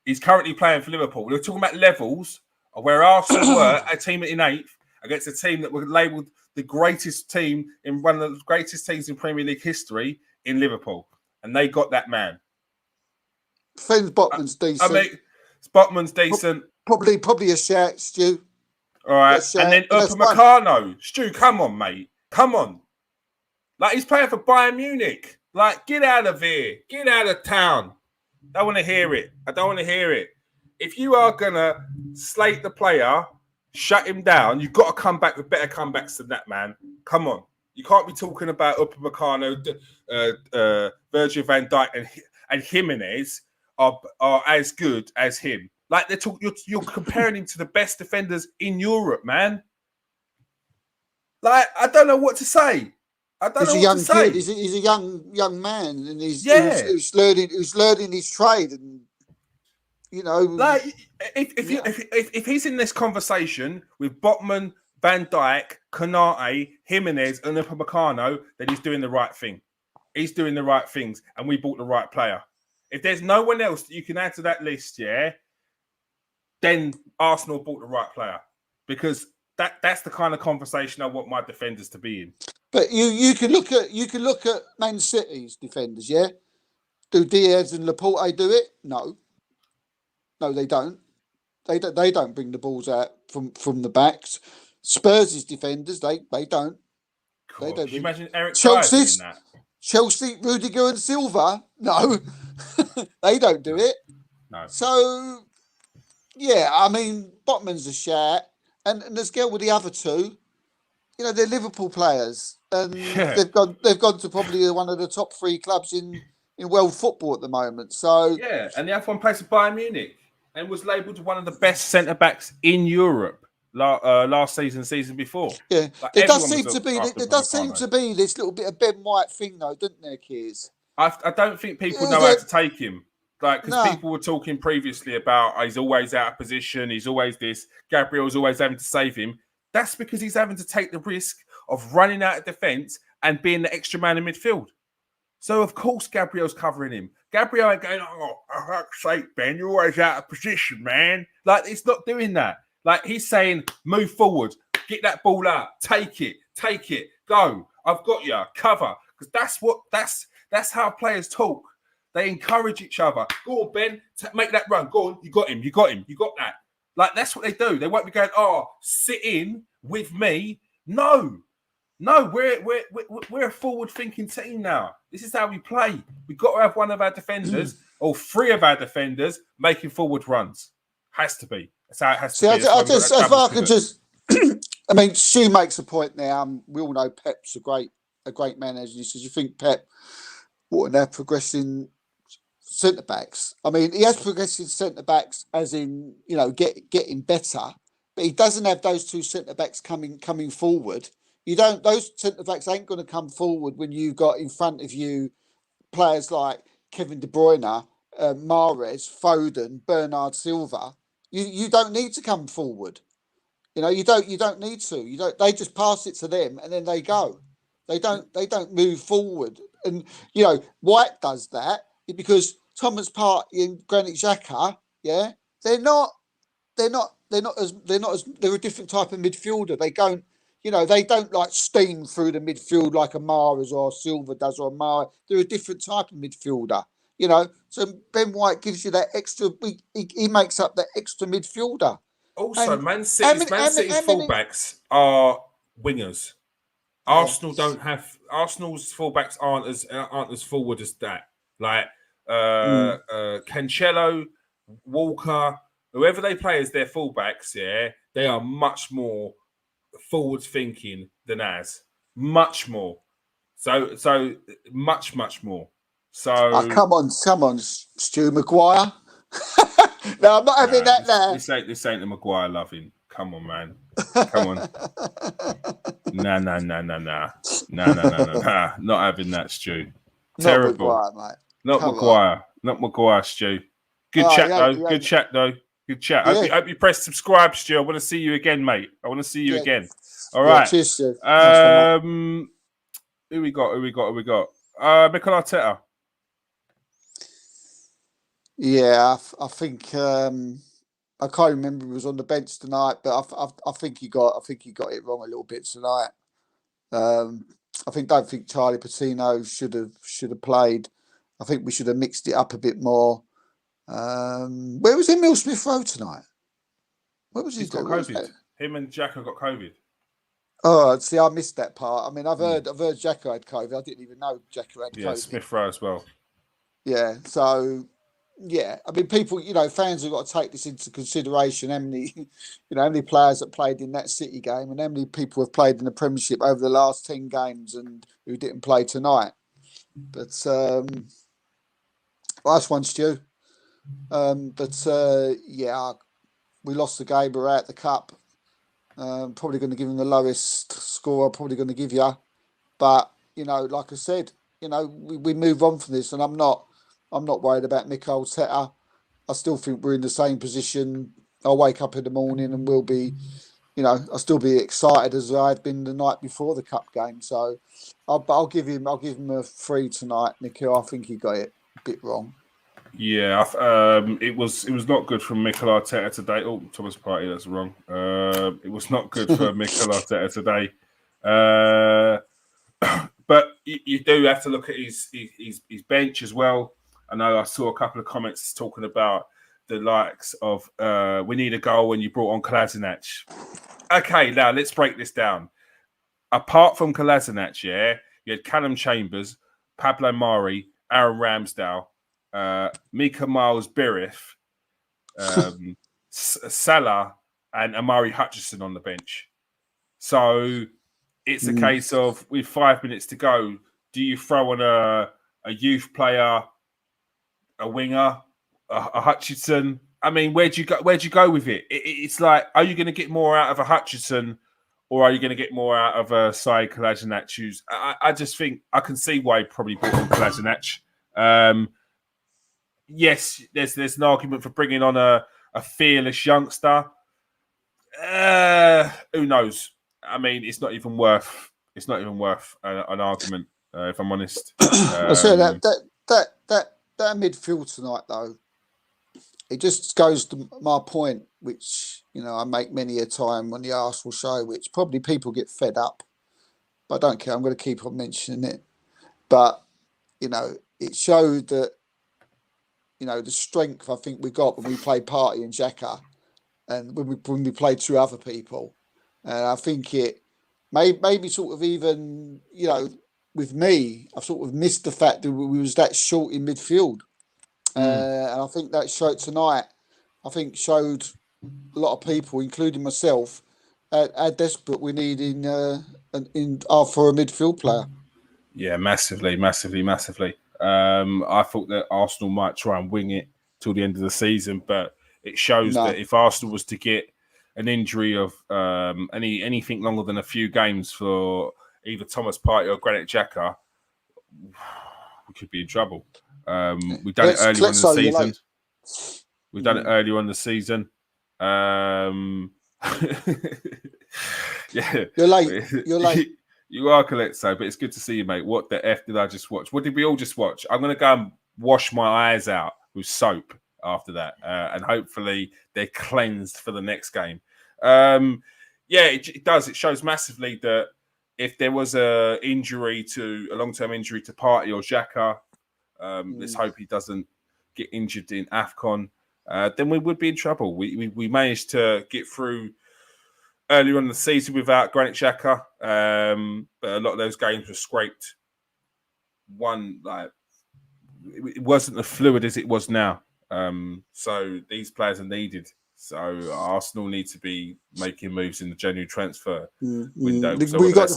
[SPEAKER 1] he's currently playing for Liverpool. We're talking about levels of where Arsenal were, a team in 8th, against a team that were labelled the greatest team in one of the greatest teams in Premier League history in Liverpool. And they got that man.
[SPEAKER 2] Finn Botman's decent.
[SPEAKER 1] I mean, Botman's decent.
[SPEAKER 2] Probably a shout, Stu.
[SPEAKER 1] All right. And then Upamecano. Stu, come on, mate. Come on. Like, he's playing for Bayern Munich. Like, get out of here. Get out of town. Don't want to hear it. I don't want to hear it. If you are going to slate the player, shut him down, you've got to come back with better comebacks than that, man. Come on. You can't be talking about Upamecano, Virgil van Dijk and Jimenez are as good as him. Like, you're comparing him to the best defenders in Europe, man. Like, I don't know what to say.
[SPEAKER 2] He's a young kid. He's a young man, and he's learning his trade. And you know,
[SPEAKER 1] like if he's in this conversation with Botman, Van Dijk, Konate, Jimenez, and Upamecano, then he's doing the right thing. He's doing the right things, and we bought the right player. If there's no one else that you can add to that list, then Arsenal bought the right player, because that's the kind of conversation I want my defenders to be in.
[SPEAKER 2] But you can look at Man City's defenders, yeah. Do Diaz and Laporte do it? No, they don't. They don't bring the balls out from the backs. Spurs' defenders, they don't.
[SPEAKER 1] They don't. Can you imagine Eric
[SPEAKER 2] Chelsea's
[SPEAKER 1] doing that?
[SPEAKER 2] Chelsea, Rudiger and Silva, no, they don't do it.
[SPEAKER 1] No.
[SPEAKER 2] So yeah, I mean, Botman's a shout, and as well with the other two. You know, they're Liverpool players, and they've gone to probably one of the top 3 clubs in world football at the moment. So
[SPEAKER 1] yeah, and the other one plays for Bayern Munich and was labelled one of the best centre backs in Europe last season before.
[SPEAKER 2] Yeah, like, there does seem to be this little bit of Ben White thing, though, doesn't there, Kears?
[SPEAKER 1] I don't think people know how to take him. Like, because people were talking previously about he's always out of position, he's always this. Gabriel's always having to save him. That's because he's having to take the risk of running out of defence and being the extra man in midfield. So, of course, Gabriel's covering him. Gabriel ain't going, oh, for fuck's sake, Ben, you're always out of position, man. Like, it's not doing that. Like, he's saying, move forward, get that ball out, take it, go. I've got you, cover. Because that's how players talk. They encourage each other. Go on, Ben, make that run. Go on, you got him, you got that. Like, that's what they do. They won't be going, oh, sit in with me. No, we're a forward-thinking team now. This is how we play. We've got to have one of our defenders or 3 of our defenders making forward runs. Has to be. That's how it has to be.
[SPEAKER 2] I mean, Stu makes a point now. We all know Pep's a great manager. He says, you think Pep wouldn't have progressing centre backs? I mean, he has progressive centre backs, as in, you know, getting better, but he doesn't have those 2 centre backs coming forward. Those centre backs ain't going to come forward when you've got in front of you players like Kevin De Bruyne, Mahrez, Foden, Bernard Silva. You don't need to come forward. You know, you don't need to. They just pass it to them and then they go. They don't move forward. And you know, White does that because Thomas Partey and Granit Xhaka, they're a different type of midfielder. They don't like steam through the midfield like a Mahrez or Silva does or a Mahrez. They're a different type of midfielder, you know. So Ben White gives you that extra. He makes up that extra midfielder.
[SPEAKER 1] Also, Man City's fullbacks are wingers. Arsenal don't have. Arsenal's fullbacks aren't as forward as that. Like Cancelo, Walker, whoever they play as their fullbacks, they are much more forward thinking than us. Much more. So much more. So
[SPEAKER 2] come on, Stu Maguire. No, I'm not having that now.
[SPEAKER 1] This ain't the Maguire loving. Come on, man. Come on. Nah. Not having that, Stu. Terrible.
[SPEAKER 2] Not Maguire, mate.
[SPEAKER 1] Not Maguire, Stu. Good chat, though. Good chat.
[SPEAKER 2] Yeah.
[SPEAKER 1] I hope you press subscribe, Stu. I want to see you again, mate. I want to see you again. All right.
[SPEAKER 2] Cheers, Stu.
[SPEAKER 1] Who we got? Mikel Arteta.
[SPEAKER 2] Yeah, I think I can't remember who was on the bench tonight, but I think he got it wrong a little bit tonight. Um, don't think Charlie Patino should have played. I think we should have mixed it up a bit more. Where was Emil Smith Rowe tonight? What was he
[SPEAKER 1] He's got
[SPEAKER 2] doing? What was
[SPEAKER 1] COVID.
[SPEAKER 2] that?
[SPEAKER 1] Him and Jack have got COVID.
[SPEAKER 2] Oh, see, I missed that part. I mean, I've heard Jacko had COVID. I didn't even know Jacko had
[SPEAKER 1] Yeah,
[SPEAKER 2] COVID.
[SPEAKER 1] Smith Rowe as well.
[SPEAKER 2] Yeah, so yeah, I mean, people, fans have got to take this into consideration. How many, how many players that played in that City game, and how many people have played in the Premiership over the last 10 games and who didn't play tonight. But last one, Stu. Yeah, we lost the game. We're out the cup. Probably going to give him the lowest score I'm probably going to give you. But, like I said, we move on from this, and I'm not worried about Mikel Arteta. I still think we're in the same position. I'll wake up in the morning and we'll be, I'll still be excited as I'd been the night before the cup game. So I'll give him a 3 tonight, Mikel. I think he got it a bit wrong.
[SPEAKER 1] Yeah, it was not good from Mikel Arteta today. Oh, Thomas Partey, that's wrong. It was not good for Mikel Arteta today. But you do have to look at his bench as well. I know I saw a couple of comments talking about the likes of we need a goal when you brought on Kolasinac. Okay, now let's break this down. Apart from Kolasinac, yeah, you had Callum Chambers, Pablo Mari, Aaron Ramsdale, Mika Miles Birith, Salah, and Amari Hutchinson on the bench. So it's a case of with 5 minutes to go, do you throw on a youth player, a winger, a Hutchinson? I mean, where'd you go with it? It's like, are you going to get more out of a Hutchinson, or are you going to get more out of a Said Kolasinac? I just think I can see why he probably brought on Kolasinac. Yes, there's an argument for bringing on a fearless youngster. Who knows? I mean, it's not even worth an argument, if I'm honest.
[SPEAKER 2] I say that midfield tonight, though, it just goes to my point, which I make many a time on the Arsenal show, which probably people get fed up, but I don't care. I'm going to keep on mentioning it. But it showed that the strength I think we got when we played Partey and Xhaka, and when we played 2 other people, and I think it maybe sort of even with me, I've sort of missed the fact that we was that short in midfield. And I think that showed tonight. I think showed a lot of people, including myself, how desperate we need for a midfield player.
[SPEAKER 1] Yeah, massively. I thought that Arsenal might try and wing it till the end of the season, but it shows that if Arsenal was to get an injury of anything longer than a few games for either Thomas Partey or Granit Xhaka, we could be in trouble. We've done it earlier on in the season. We've done it earlier on the season. Yeah,
[SPEAKER 2] you're late. You're late.
[SPEAKER 1] You are, Calypso, but it's good to see you, mate. What the F did I just watch? What did we all just watch? I'm going to go and wash my eyes out with soap after that, and hopefully they're cleansed for the next game. Yeah, it does. It shows massively that if there was a long-term injury to Partey or Xhaka, let's hope he doesn't get injured in AFCON, then we would be in trouble. We managed to get through earlier on in the season without Granit Xhaka, but a lot of those games were scraped. It wasn't as fluid as it was now. So these players are needed. So Arsenal need to be making moves in the January transfer window.
[SPEAKER 2] You got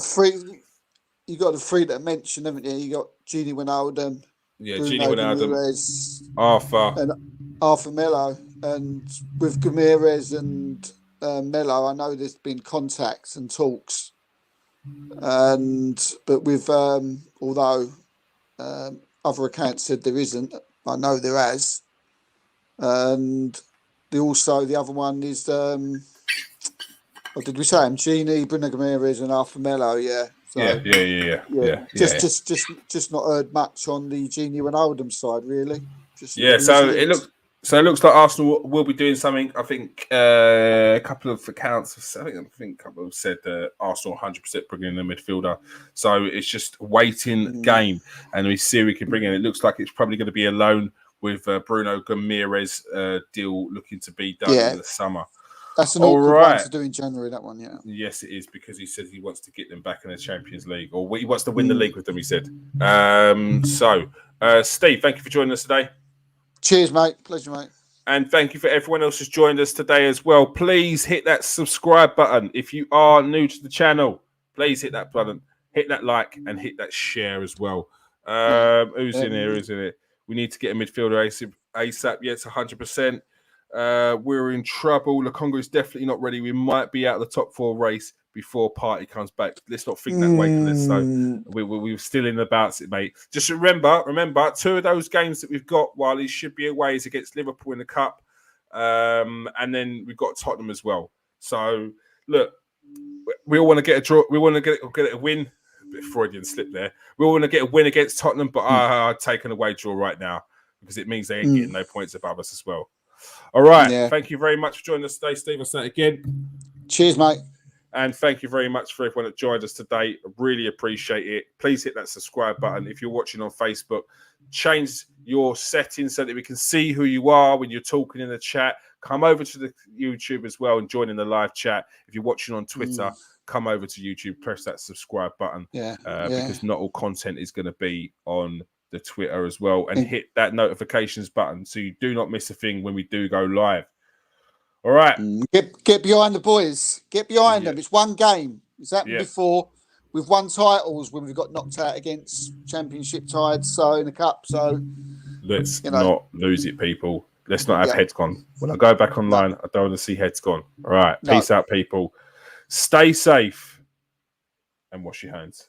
[SPEAKER 2] the 3 that I mentioned, haven't you? You got Gini Wijnaldum,
[SPEAKER 1] Gini Wijnaldum,
[SPEAKER 2] Arthur Melo, and with Gomez and Melo, I know there's been contacts and talks, but with although other accounts said there isn't, I know there has, and the other one is what did we say? Gini, Bruno Gomez, and Arthur Melo. Yeah. So,
[SPEAKER 1] yeah.
[SPEAKER 2] Just not heard much on the Gini Wijnaldum side, really.
[SPEAKER 1] Yeah, so it looks like Arsenal will be doing something. I think a couple of accounts. I think a couple have said that Arsenal 100% bringing in a midfielder. So it's just a waiting game, and we see we can bring in. It looks like it's probably going to be a loan with Bruno Gomes deal looking to be done in the summer.
[SPEAKER 2] That's an awkward one to do in January, that one, yeah.
[SPEAKER 1] Yes, it is, because he says he wants to get them back in the Champions League, or he wants to win the league with them, he said. Steve, thank you for joining us today.
[SPEAKER 2] Cheers, mate. Pleasure, mate.
[SPEAKER 1] And thank you for everyone else who's joined us today as well. Please hit that subscribe button. If you are new to the channel, please hit that button, hit that like, and hit that share as well. Who's in here, isn't it? We need to get a midfielder ASAP. Yes, 100%. We're in trouble. Lukonga is definitely not ready. We might be out of the top 4 race before Partey comes back. Let's not think that way, so we're still in the bouts, mate. Just remember, 2 of those games that we've got while he should be away is against Liverpool in the Cup, and then we've got Tottenham as well. So look, we all want to get a draw. We want to get a win. A bit Freudian slip there. We all want to get a win against Tottenham, but I'd take an away draw right now because it means they ain't getting no points above us as well. All right. Yeah. Thank you very much for joining us today, Steve. I'll say it again.
[SPEAKER 2] Cheers, mate.
[SPEAKER 1] And thank you very much for everyone that joined us today. I really appreciate it. Please hit that subscribe button. If you're watching on Facebook, change your settings so that we can see who you are when you're talking in the chat. Come over to the YouTube as well and join in the live chat. If you're watching on Twitter, come over to YouTube, press that subscribe button. Because not all content is going to be on the Twitter as well. And hit that notifications button so you do not miss a thing when we do go live. All right.
[SPEAKER 2] Get behind the boys. Get behind them. It's one game. It's happened before. We've won titles when we've got knocked out against championship sides, so in the cup. So
[SPEAKER 1] let's not lose it, people. Let's not have heads gone. When I go back online, I don't want to see heads gone. All right. Peace out, people. Stay safe and wash your hands.